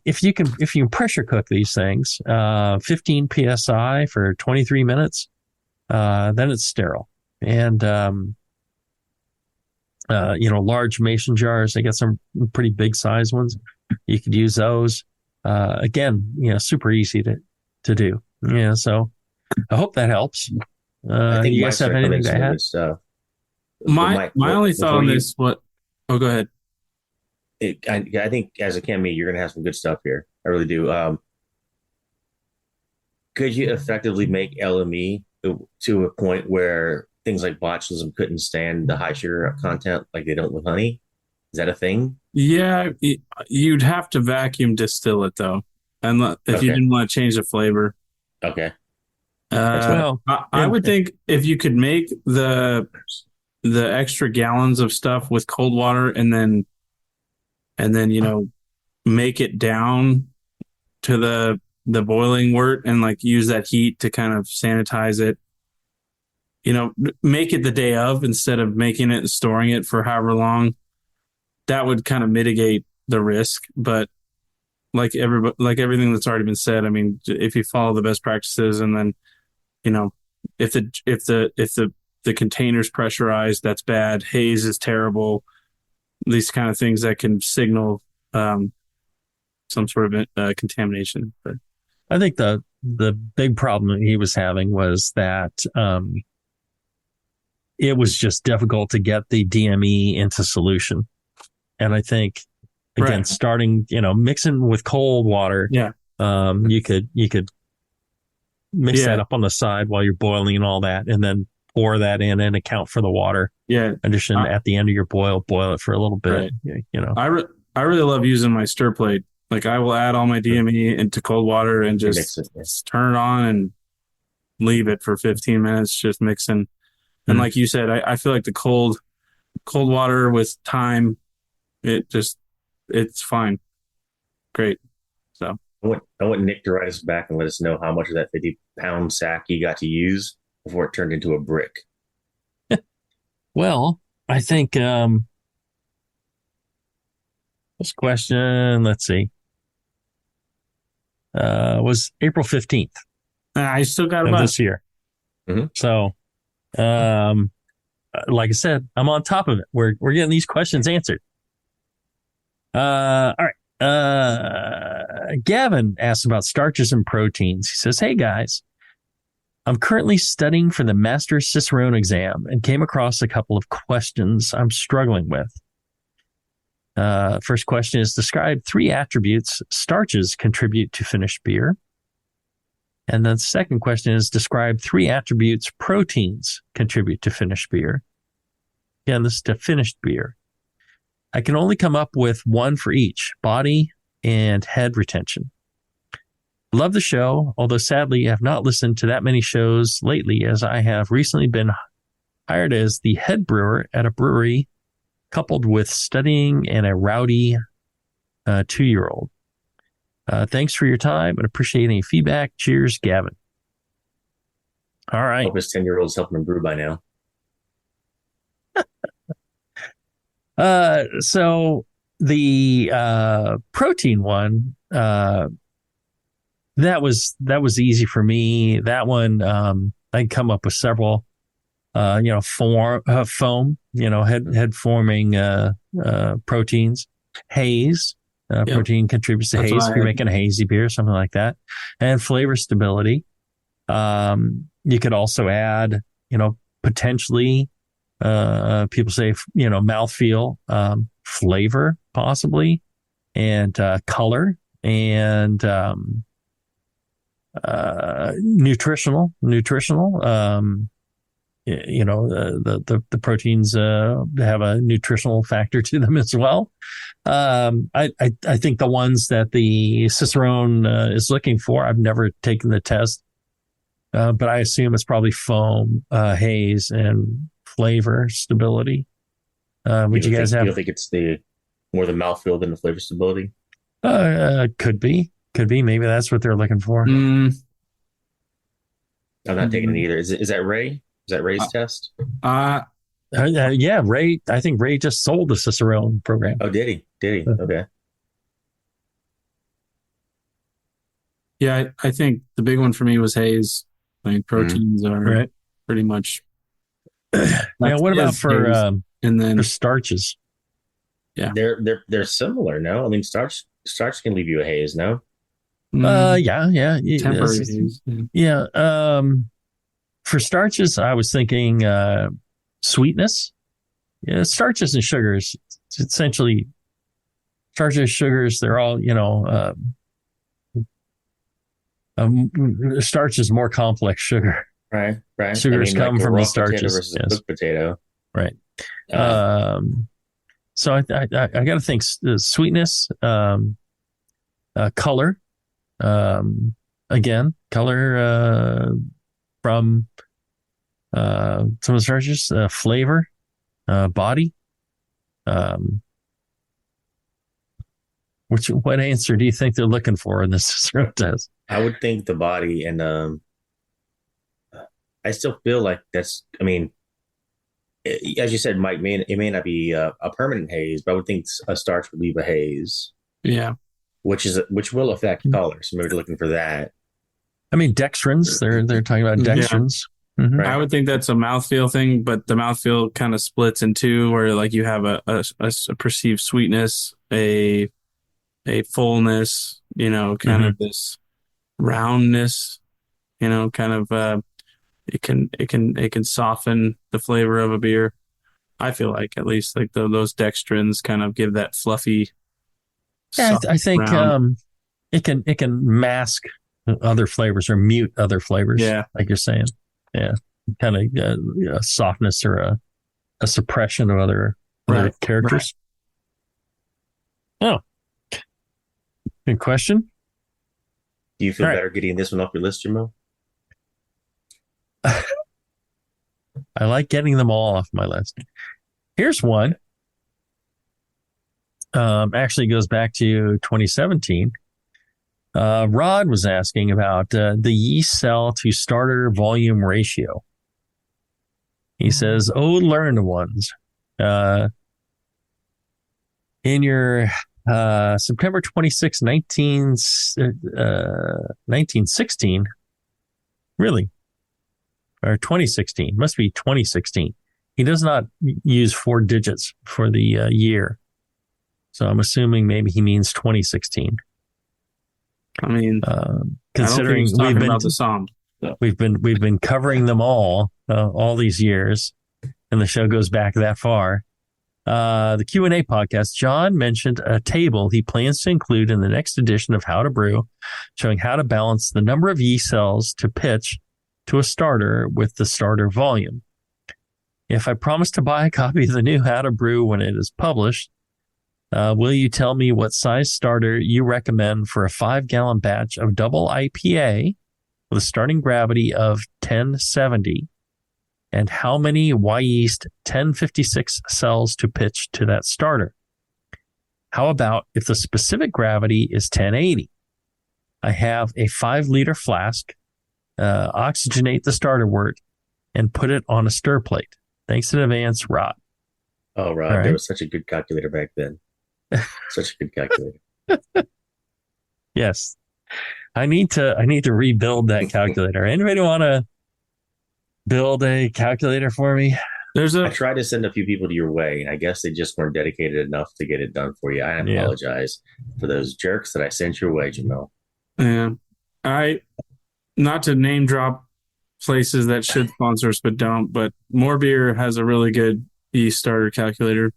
if you can pressure cook these things, 15 psi for 23 minutes, then it's sterile. And large mason jars, they got some pretty big size ones. You could use those. Again, super easy to do. Yeah, so I hope that helps.
I think
you guys have anything to add?
My only thought on this, go ahead.
I think as a can you're going to have some good stuff here. I really do. Could you effectively make LME to a point where things like botulism couldn't stand the high sugar content like they don't with honey? Is that a thing?
Yeah, you'd have to vacuum distill it though, and if you didn't want to change the flavor.
Okay.
I would think if you could make the extra gallons of stuff with cold water and then make it down to the boiling wort and use that heat to kind of sanitize it. Make it the day of instead of making it and storing it for however long. That would kind of mitigate the risk. But like everything that's already been said, I mean, if you follow the best practices and then, if the container's pressurized, that's bad. Haze is terrible. These kind of things that can signal some sort of contamination. But
I think the big problem he was having was that it was just difficult to get the DME into solution. And I think, again, starting, mixing with cold water, you could mix that up on the side while you're boiling and all that, and then pour that in and account for the water.
Yeah.
Addition at the end of your boil it for a little bit. Right.
I really love using my stir plate. I will add all my DME into cold water and just turn it on and leave it for 15 minutes, just mixing. And like you said, I feel like the cold water with thyme, it's fine. Great. So
I want Nick to write us back and let us know how much of that 50-pound sack he got to use before it turned into a brick.
Well, I think this question, let's see, was April 15th
I still got a
of
bunch
this year.
Mhm.
So, like I said, I'm on top of it. We're getting these questions answered. All right. Gavin asked about starches and proteins. He says, "Hey guys, I'm currently studying for the Master Cicerone exam and came across a couple of questions I'm struggling with. First question is, describe 3 attributes starches contribute to finished beer. And then the second question is, describe 3 attributes proteins contribute to finished beer. Again, this is to finished beer. I can only come up with one for each, body and head retention. Love the show, although sadly I have not listened to that many shows lately, as I have recently been hired as the head brewer at a brewery, coupled with studying and a rowdy 2-year-old. Thanks for your time and appreciate any feedback. Cheers, Gavin." All
I
right.
hope his 10-year-old's helping him brew by now.
So the protein one, that was easy for me. That one, I can come up with several, foam, head forming proteins. Haze, protein contributes to
That's
haze
what
if
I
you're
had.
making a hazy beer, something like that. And flavor stability. You could also add, potentially, people say, mouthfeel, flavor possibly, and color, and nutritional. The proteins have a nutritional factor to them as well. I think the ones that the Cicerone is looking for, I've never taken the test, but I assume it's probably foam, haze, and flavor stability. Would you guys have?
You don't think it's more the mouthfeel than the flavor stability?
Could be. Maybe that's what they're looking for.
I'm not taking it either. Is that Ray? Is that Ray's test?
Yeah, Ray. I think Ray just sold the Cicerone program.
Oh, did he? Okay.
Yeah, I think the big one for me was haze. Like proteins are
Right.
pretty much.
Now, what about for
and then
for starches?
Yeah.
They're similar. No, I mean starch can leave you a haze. No.
Yeah.
temporary
Yes.
haze.
Yeah. For starches, I was thinking sweetness. Yeah, starches and sugars. It's essentially starches, sugars. They're all, starch is more complex sugar.
Right.
Sugars come
like
from
a
the
raw potato
starches.
versus a
Yes.
cooked potato.
Right. So I got to think sweetness, color, again, color from some of the starches, flavor, body. What answer do you think they're looking for in this Cicerone test?
I would think the body, and I still feel like that's. I mean, as you said, Mike, it may not be a permanent haze, but I would think a starch would leave a haze.
Yeah.
Which will affect color. So maybe they're looking for that.
I mean, dextrins. They're talking about
Yeah.
dextrins. Mm-hmm.
Right.
I would think that's a mouthfeel thing, but the mouthfeel kind of splits in two, where like you have a perceived sweetness, a fullness, kind of this roundness, kind of it can soften the flavor of a beer. I feel like at least like those dextrins kind of give that fluffy.
Yeah, I think
round.
it can mask other flavors or mute other flavors.
Yeah.
Like you're saying. Yeah, kind of a softness or a suppression of other characters. Right. Oh, good question.
Do you feel
All right.
better getting this one off your list, Jamo?
I like getting them all off my list. Here's one. Actually goes back to 2017. Rod was asking about the yeast cell to starter volume ratio. He says, "Oh, learned ones. In your September 26, 1916, really, or 2016, must be 2016. He does not use 4 digits for the year. So I'm assuming maybe he means 2016.
I mean,
considering
we've been about the song, so.
we've been covering them all these years, and the show goes back that far. The Q&A podcast, John mentioned a table he plans to include in the next edition of How to Brew, showing how to balance the number of yeast cells to pitch to a starter with the starter volume. If I promise to buy a copy of the new How to Brew when it is published, will you tell me what size starter you recommend for a 5-gallon batch of double IPA with a starting gravity of 1070? And how many Yeast 1056 cells to pitch to that starter? How about if the specific gravity is 1080? I have a 5-liter flask, oxygenate the starter wort, and put it on a stir plate. Thanks in advance, Rod.
Oh, Rod,
right.
There was such a good calculator back then. Such a good calculator.
Yes. I need to rebuild that calculator. Anybody want to build a calculator for me?
I tried to send a few people to your way. I guess they just weren't dedicated enough to get it done for you. I apologize for those jerks that I sent your way, Jamil.
Yeah. Not to name drop places that should sponsor us but don't, but More Beer has a really good yeast starter calculator.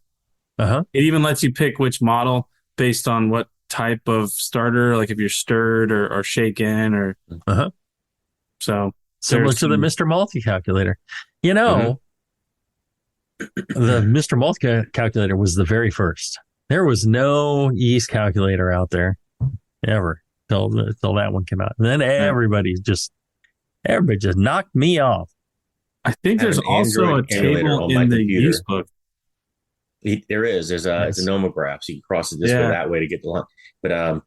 It even lets you pick which model based on what type of starter, like if you're stirred or shaken or so.
Similar to the Mr. Malty calculator. You know, the Mr. Malty calculator was the very first. There was no yeast calculator out there ever till that one came out. And then everybody just knocked me off.
I think there's also a table in the yeast book.
There is. It's a nomograph, so you can cross it this way, that way to get the line. But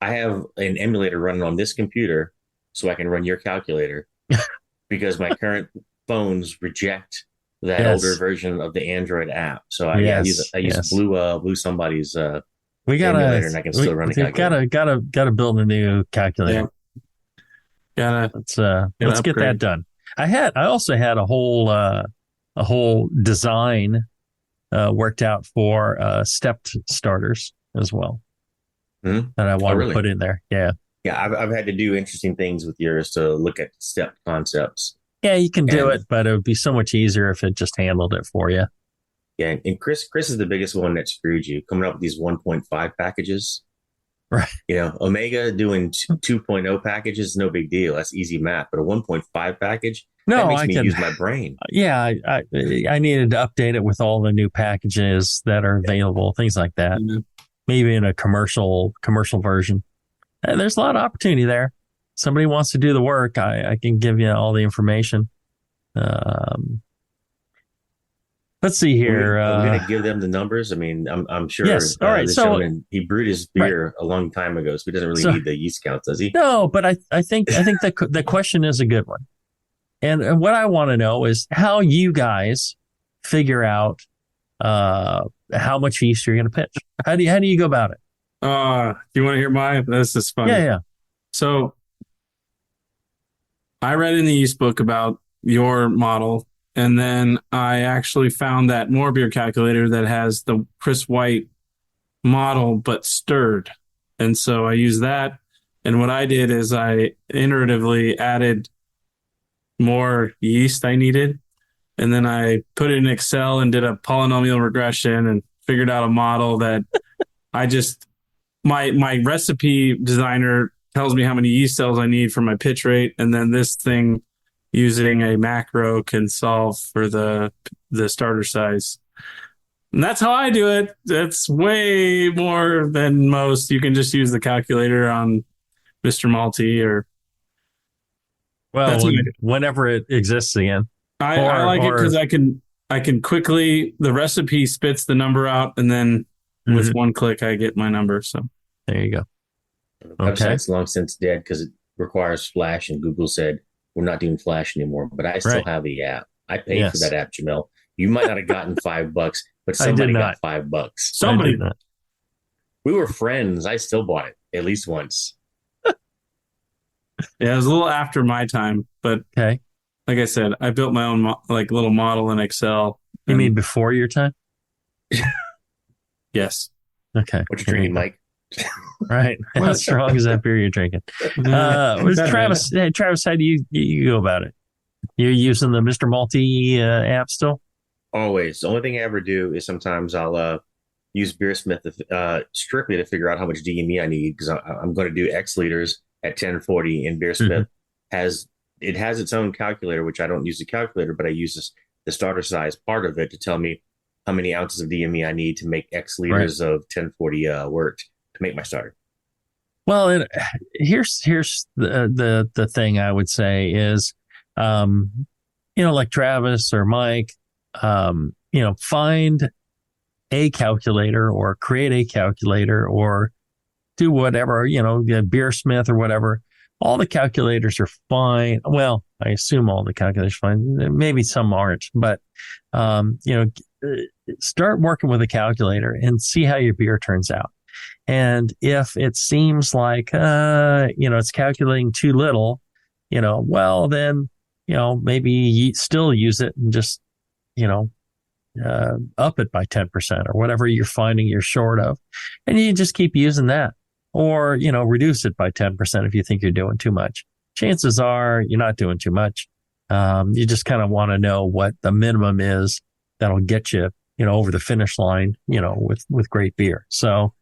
I have an emulator running on this computer, so I can run your calculator because my current phones reject that older version of the Android app. So I use Blue somebody's emulator, and I can still run a calculator.
Gotta build a new calculator. Let's get that done. I also had a whole design worked out for stepped starters as well that I want to put in there. Yeah,
I've had to do interesting things with yours to look at stepped concepts.
Yeah, you can do it, but it would be so much easier if it just handled it for you.
Yeah, and Chris is the biggest one that screwed you, coming up with these 1.5 packages.
Right.
You know, Omega doing 2.0 packages is no big deal. That's easy math. But a 1.5 package, that makes me use my brain.
Yeah, I needed to update it with all the new packages that are available, things like that. Mm-hmm. Maybe in a commercial version. And there's a lot of opportunity there. Somebody wants to do the work, I can give you all the information. Let's see here.
We're going to give them the numbers. I mean, I'm sure.
Yes. All right. So
he brewed his beer a long time ago, so he doesn't really need the yeast count, does he?
No, but I think the question is a good one. And what I want to know is how you guys figure out how much yeast you're going to pitch. How do you go about it?
Do you want to hear mine? This is funny.
Yeah.
So I read in the yeast book about your model, and then I actually found that More Beer calculator that has the Chris White model, but stirred. And so I used that. And what I did is I iteratively added more yeast I needed. And then I put it in Excel and did a polynomial regression and figured out a model that my recipe designer tells me how many yeast cells I need for my pitch rate. And then this thing using a macro can solve for the starter size. And that's how I do it. That's way more than most. You can just use the calculator on Mr. Malty or...
Well, whenever it exists again.
I like it because I can quickly, the recipe spits the number out, and then with one click I get my number. So
there you go.
The website's long since dead because it requires Flash, and Google said we're not doing Flash anymore. But I still have the app. I paid for that app, Jamil. You might not have gotten $5, but somebody got $5.
Somebody.
We were friends. I still bought it at least once.
Yeah, it was a little after my time, but
like
I said, I built my own little model in Excel.
You mean before your time?
Yes.
Okay.
What you drinking, Mike?
Right. How strong is that beer you're drinking? Travis, how do you go about it? You're using the Mr. Malty app still?
Always. The only thing I ever do is sometimes I'll use Beersmith strictly to figure out how much DME I need, because I'm going to do X liters at 1040, and Beersmith has its own calculator, which I don't use the calculator, but I use the starter size part of it to tell me how many ounces of DME I need to make X liters of 1040 wort to make my starter. Well,
here's the thing I would say is, like Travis or Mike, find a calculator or create a calculator or do whatever, Beersmith or whatever. All the calculators are fine. Well, I assume all the calculators are fine. Maybe some aren't, but, start working with a calculator and see how your beer turns out. And if it seems like, it's calculating too little, well, then, maybe you still use it and just, up it by 10% or whatever you're finding you're short of. And you just keep using that, or, reduce it by 10% if you think you're doing too much. Chances are you're not doing too much. You just kind of want to know what the minimum is that'll get you, over the finish line, with great beer. So,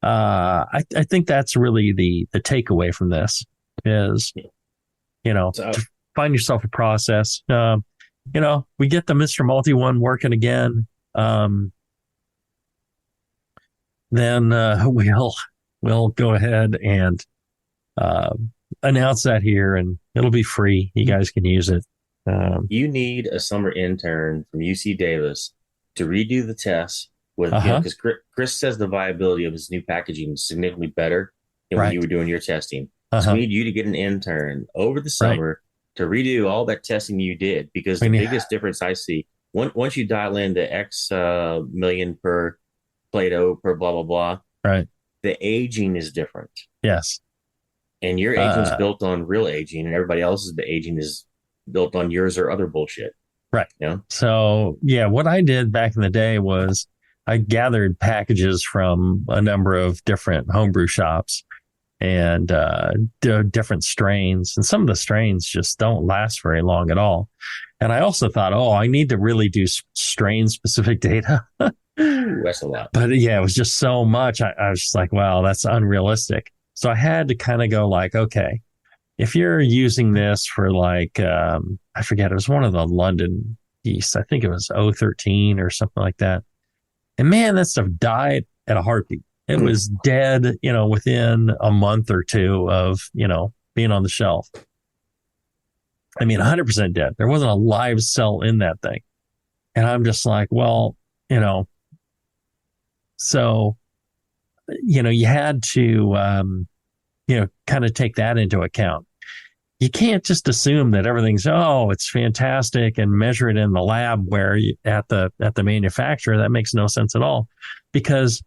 I think that's really the takeaway from this is, to find yourself a process. We get the Mr. Malty one working again. Then we'll go ahead and announce that here, and it'll be free. You guys can use it.
You need a summer intern from UC Davis to redo the tests with, because Chris says the viability of his new packaging is significantly better than when you were doing your testing. So we need you to get an intern over the summer to redo all that testing you did, because the biggest difference I see, once you dial in the X million per Plato per blah, blah, blah, the aging is different.
Yes.
And your aging's built on real aging, and everybody else's aging is built on yours or other bullshit.
Right. So, what I did back in the day was I gathered packages from a number of different homebrew shops and different strains. And some of the strains just don't last very long at all. And I also thought, I need to really do strain-specific data.
That's a lot.
But it was just so much. I was just like, wow, that's unrealistic. So I had to kind of go like, okay, if you're using this for like, I forget, it was one of the London yeast. I think it was 013 or something like that. And man, that stuff died at a heartbeat. It was dead, within a month or two of, being on the shelf. I mean, 100% dead. There wasn't a live cell in that thing. And I'm just like, well, so, you had to, kind of take that into account. You can't just assume that everything's, it's fantastic and measure it in the lab where at the manufacturer. That makes no sense at all, because,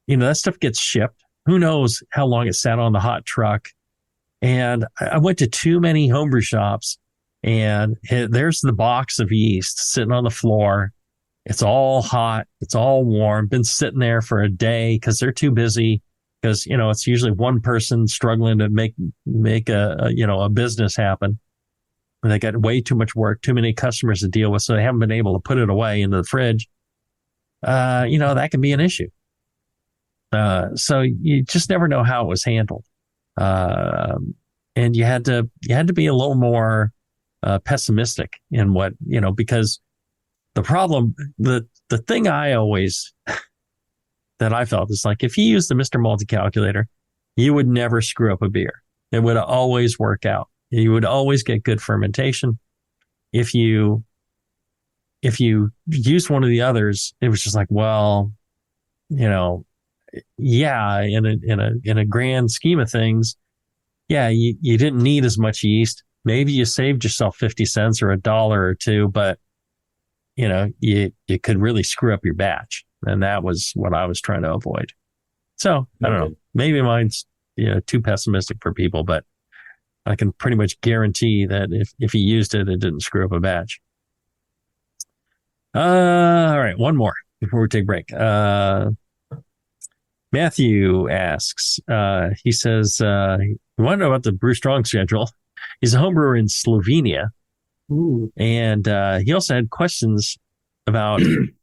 that stuff gets shipped. Who knows how long it sat on the hot truck. And I went to too many homebrew shops, and there's the box of yeast sitting on the floor. It's all hot. It's all warm. Been sitting there for a day because they're too busy. Because, it's usually one person struggling to make a business happen. And they got way too much work, too many customers to deal with, so they haven't been able to put it away into the fridge. That can be an issue. So you just never know how it was handled. And you had to be a little more pessimistic in what, because the problem, the thing I always that I felt is like, if you use the Mr. Malty calculator, you would never screw up a beer. It would always work out. You would always get good fermentation. If you if you use one of the others, it was just like, well, yeah, in a grand scheme of things, yeah, you didn't need as much yeast. Maybe you saved yourself 50 cents or $1 or $2, but you could really screw up your batch. And that was what I was trying to avoid. So I don't know, maybe mine's, too pessimistic for people, but I can pretty much guarantee that if you used it, it didn't screw up a batch. All right. One more before we take a break. Matthew asks, he says, he wanted to know about the Brew Strong schedule. He's a homebrewer in Slovenia.
Ooh.
And he also had questions about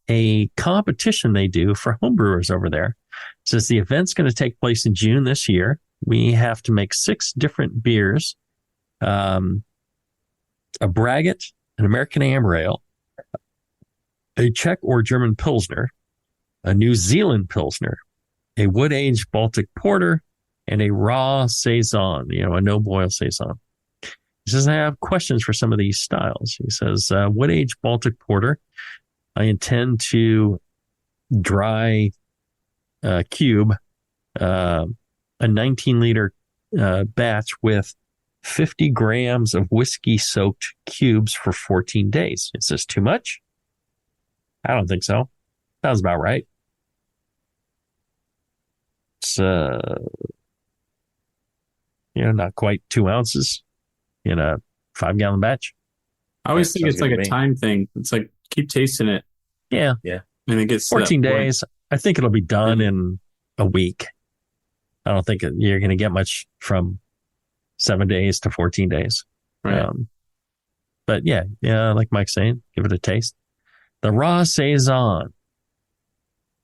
a competition they do for homebrewers over there. He says the event's going to take place in June this year. We have to make 6 different beers, a braggot, an American amber ale, a Czech or German Pilsner, a New Zealand Pilsner, a wood-aged Baltic Porter, and a raw Saison, a no-boil Saison. He says, I have questions for some of these styles. He says, wood-aged Baltic Porter, I intend to dry cube a 19-liter batch with 50 grams of whiskey-soaked cubes for 14 days. Is this too much? I don't think so. Sounds about right. It's, not quite 2 ounces in a 5-gallon batch.
I always think it's like a time thing. It's like, keep tasting it.
Yeah.
Yeah.
And it gets
14 days. I think it'll be done in a week. I don't think you're going to get much from 7 days to 14 days.
Right.
But yeah, like Mike's saying, give it a taste. The raw Saison.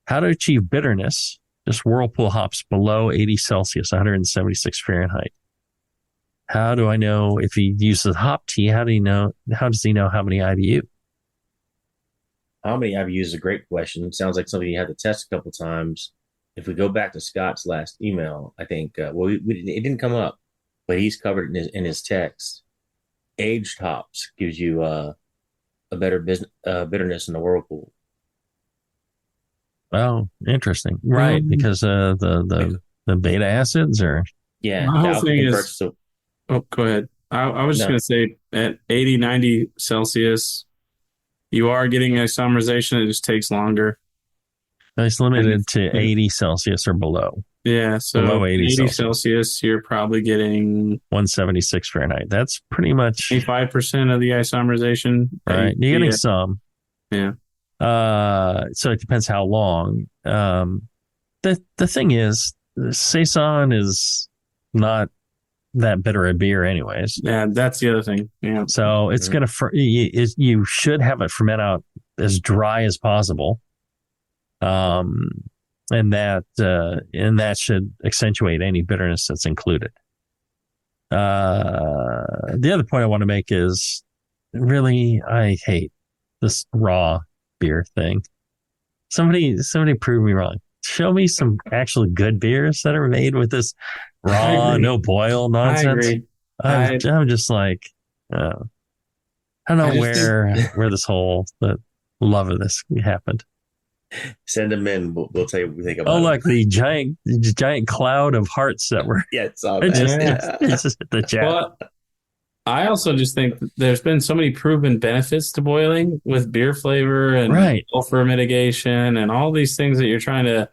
How to achieve bitterness. Just Whirlpool hops below 80 Celsius, 176 Fahrenheit. How do I know if he uses hop tea? How does he know how many IBU?
How many IBUs is a great question. Sounds like something you had to test a couple times. If we go back to Scott's last email, I think, it didn't come up, but he's covered it in his text. Aged hops gives you a better bitterness in the Whirlpool.
Oh, interesting. Right, because the beta acids or...
Yeah.
My whole thing is... Oh, go ahead. I was just going to say at 80, 90 Celsius, you are getting isomerization. It just takes longer.
It's limited to 80 Celsius or below.
Yeah, so
below 80
Celsius, you're probably getting
176 Fahrenheit. That's pretty much
85% of the isomerization.
Right, you're getting some.
Yeah.
So it depends how long. The thing is, Saison is not that bitter a beer anyways.
Yeah, that's the other thing. Yeah.
So it's going to, you should have it ferment out as dry as possible. And that should accentuate any bitterness that's included. The other point I want to make is really, I hate this raw beer thing. Somebody prove me wrong. Show me some actually good beers that are made with this raw, no boil nonsense.
I agree.
I'm just like, I don't know where this whole the love of this happened.
Send them in. We'll tell you what we think about it.
Oh, look, the giant cloud of hearts that were.
Yeah, it's all
it's just the chat.
Well, I also just think that there's been so many proven benefits to boiling with beer flavor and sulfur mitigation and all these things that you're trying to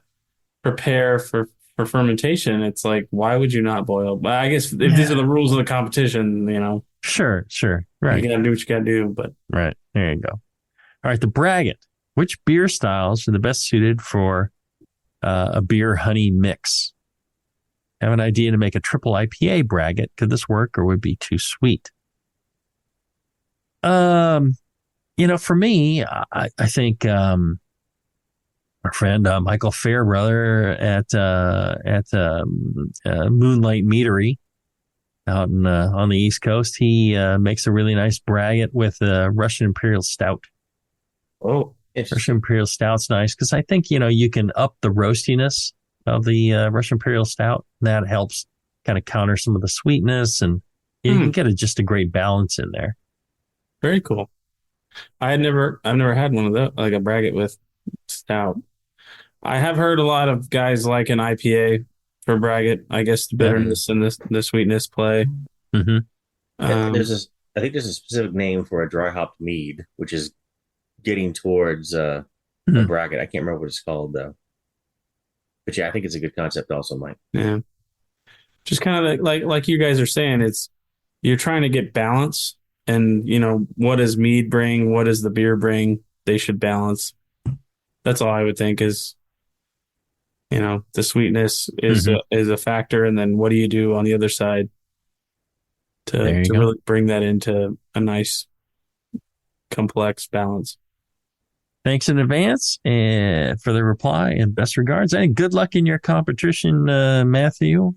prepare for fermentation. It's like, why would you not boil? But I guess if these are the rules of the competition,
Sure. Right.
You got to do what you got to do. But
right. There you go. All right. The braggot. Which beer styles are the best suited for a beer honey mix? Have an idea to make a triple IPA braggot. Could this work or would it be too sweet? For me, I think our friend Michael Fairbrother at Moonlight Meadery out on the East Coast, he makes a really nice braggot with Russian Imperial Stout.
Oh,
Russian Imperial Stout's nice because I think, you can up the roastiness of the Russian Imperial Stout. That helps kind of counter some of the sweetness and you can get just a great balance in there.
Very cool. I've never had one of those, like a braggot with stout. I have heard a lot of guys like an IPA for braggot. I guess the bitterness and the sweetness play.
Mm-hmm.
There's this. I think there's a specific name for a dry hopped mead, which is getting towards a braggot. I can't remember what it's called though. But yeah, I think it's a good concept also, Mike.
Yeah. Just kind of like you guys are saying, you're trying to get balance, and what does mead bring? What does the beer bring? They should balance. That's all I would think is, the sweetness is a factor, and then what do you do on the other side to really bring that into a nice, complex balance?
Thanks in advance and for the reply, and best regards, and good luck in your competition, Matthew.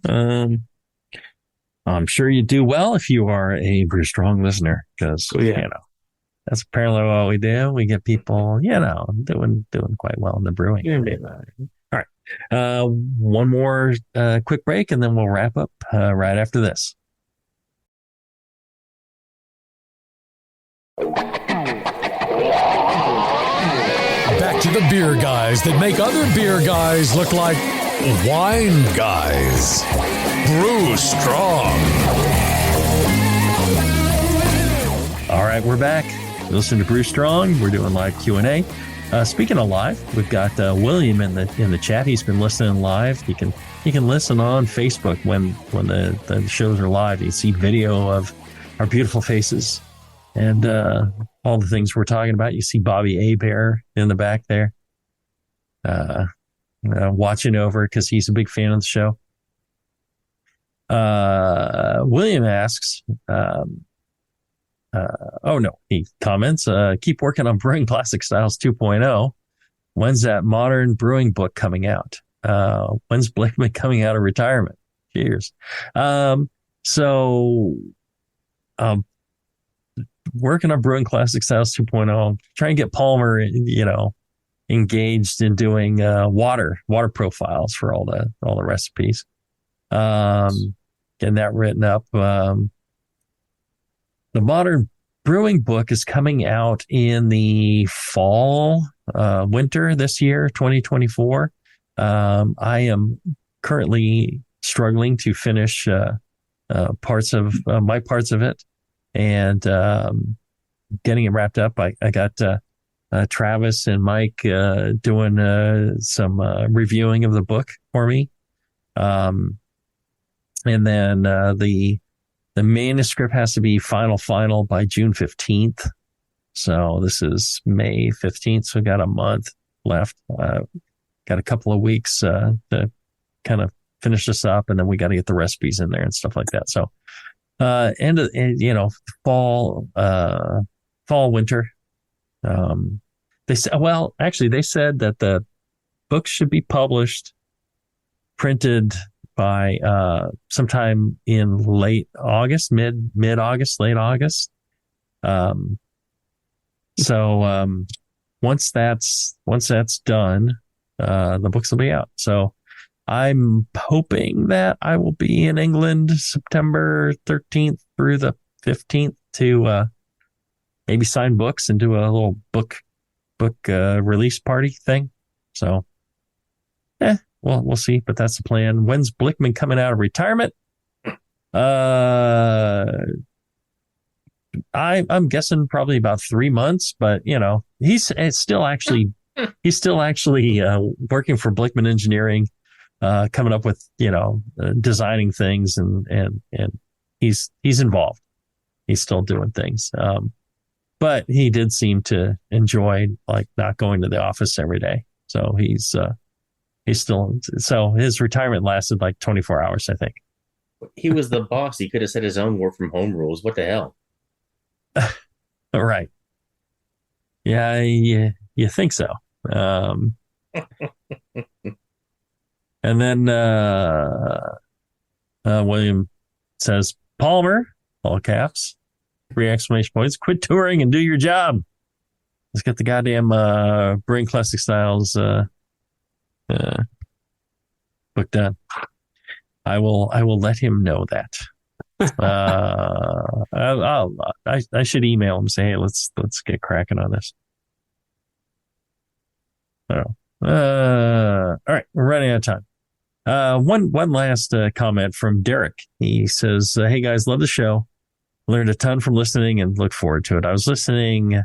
I'm sure you do well if you are a Brew Strong listener, because that's apparently what we do. We get people, doing quite well in the brewing. All right, one more quick break, and then we'll wrap up right after this.
Back to the beer guys that make other beer guys look like wine guys. Brew Strong.
All right, we're back. Listen to Brew Strong. We're doing live Q&A. Speaking of live, we've got William in the chat. He's been listening live. You can listen on Facebook when the shows are live. You see video of our beautiful faces and all the things we're talking about. You see Bobby Abear in the back there, watching over because he's a big fan of the show. William asks, he comments, keep working on Brewing Classic Styles 2.0. When's that modern brewing book coming out? When's Blickman coming out of retirement? Cheers. Working on Brewing Classic Styles 2.0, trying to get Palmer, engaged in doing water profiles for all the recipes. Getting that written up. The modern brewing book is coming out in the fall, winter this year, 2024. I am currently struggling to finish parts of it, and getting it wrapped up. I got Travis and Mike doing some reviewing of the book for me. And then the manuscript has to be final by June 15th. So this is May 15th. So we got a month left. Got a couple of weeks to kind of finish this up, and then we got to get the recipes in there and stuff like that. So fall, winter. They said that the book should be printed by sometime in late August, mid-August, late August. Once that's done, the books will be out. So I'm hoping that I will be in England September 13th through the 15th to maybe sign books and do a little book release party thing. So, well, we'll see, but that's the plan. When's Blickman coming out of retirement? I'm guessing probably about 3 months, but he's still actually working for Blickman Engineering, coming up with designing things, and he's involved. He's still doing things, but he did seem to enjoy not going to the office every day. So he's still, so his retirement lasted 24 hours, I think.
He was the boss. He could have set his own work from home rules. What the hell?
All right. Yeah, you think so. And then William says, Palmer, all caps, 3 exclamation points, quit touring and do your job. Let's get the goddamn Brewing Classic Styles book done. I will let him know that. I should email him and say, hey, let's get cracking on this. All right, we're running out of time. One last comment from Derek. He says, hey guys, love the show. Learned a ton from listening and look forward to it. I was listening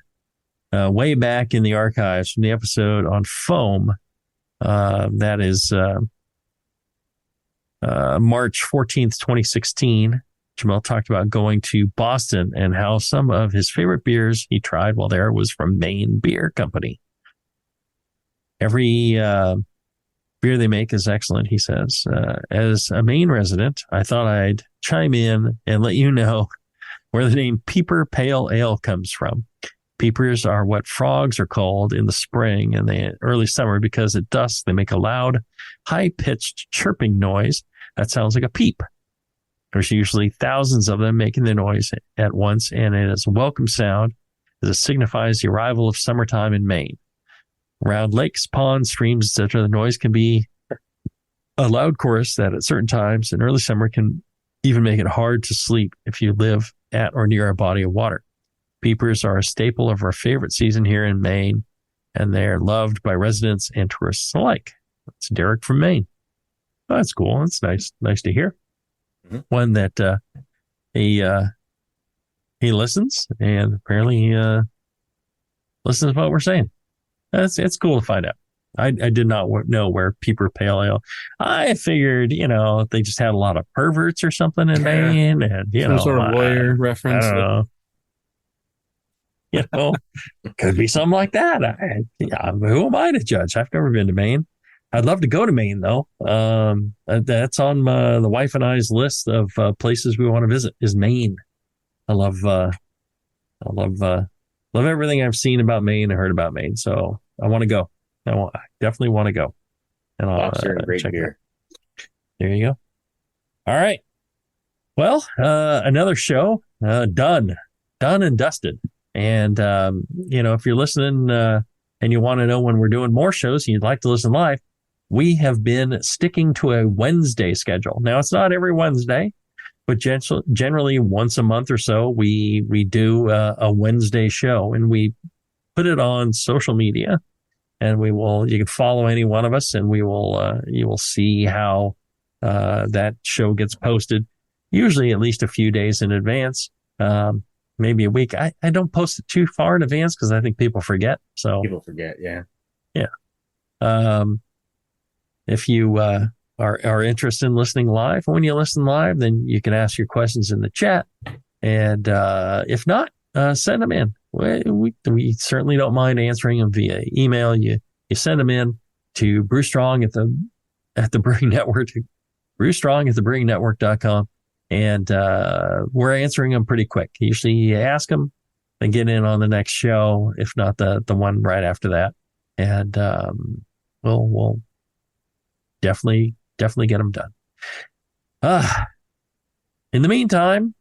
way back in the archives from the episode on foam. That is March 14th, 2016. Jamel talked about going to Boston and how some of his favorite beers he tried while there was from Maine Beer Company. Every beer they make is excellent, he says. As a Maine resident, I thought I'd chime in and let you know where the name Peeper Pale Ale comes from. Peepers are what frogs are called in the spring and the early summer because at dusk they make a loud, high-pitched chirping noise that sounds like a peep. There's usually thousands of them making the noise at once, and it is a welcome sound as it signifies the arrival of summertime in Maine. Around lakes, ponds, streams, etc., the noise can be a loud chorus that at certain times in early summer can even make it hard to sleep if you live at or near a body of water. Peepers are a staple of our favorite season here in Maine, and they're loved by residents and tourists alike. That's Derek from Maine. Oh, that's cool. That's nice to hear. Mm-hmm. One that he listens, and apparently he listens to what we're saying. It's cool to find out. I did not know where Peeper Pale Ale. I figured, they just had a lot of perverts or something in Maine, and
some sort of lawyer reference.
I don't know. Could be something like that. Who am I to judge? I've never been to Maine. I'd love to go to Maine, though. That's on the wife and I's list of places we want to visit. Is Maine. I love everything I've seen about Maine and heard about Maine. So I want to go. I definitely want to go. And I'll
great beer.
There you go. All right. Well, another show done and dusted. And if you're listening and you want to know when we're doing more shows and you'd like to listen live, we have been sticking to a Wednesday schedule. Now, it's not every Wednesday, but generally once a month or so, we do a Wednesday show, and we put it on social media, and you can follow any one of us, and you will see how that show gets posted, usually at least a few days in advance, maybe a week. I don't post it too far in advance because I think people forget. So
people forget, yeah.
If you are interested in listening live, when you listen live, then you can ask your questions in the chat. And if not, send them in. We certainly don't mind answering them via email. You send them in to Brew Strong at the Brewing Network, brewstrong at thebrewingnetwork.com. And we're answering them pretty quick. Usually you ask them and get in on the next show, if not the one right after that. And we'll definitely get them done. In the meantime,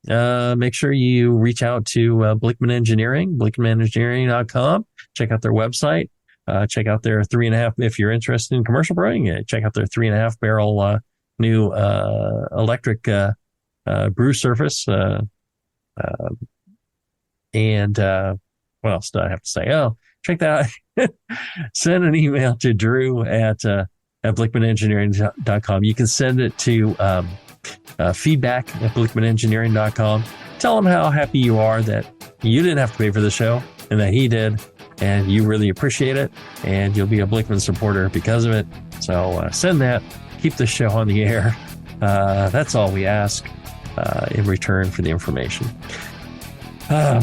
make sure you reach out to Blickman Engineering, blickmanengineering.com. Check out their website. Check out their 3.5, if you're interested in commercial brewing, check out their 3.5 barrel new electric brew surface. And what else do I have to say? Oh, check that out. Send an email to Drew at blickmanengineering.com. You can send it to feedback at blickmanengineering.com. Tell him how happy you are that you didn't have to pay for the show and that he did, and you really appreciate it, and you'll be a Blickman supporter because of it. So send that. Keep the show on the air. That's all we ask in return for the information. All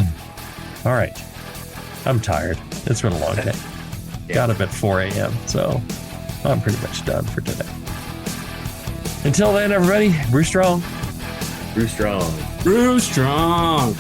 right. I'm tired. It's been a long day. Got up at 4 a.m., so I'm pretty much done for today. Until then, everybody, brew strong.
Brew strong.
Brew strong.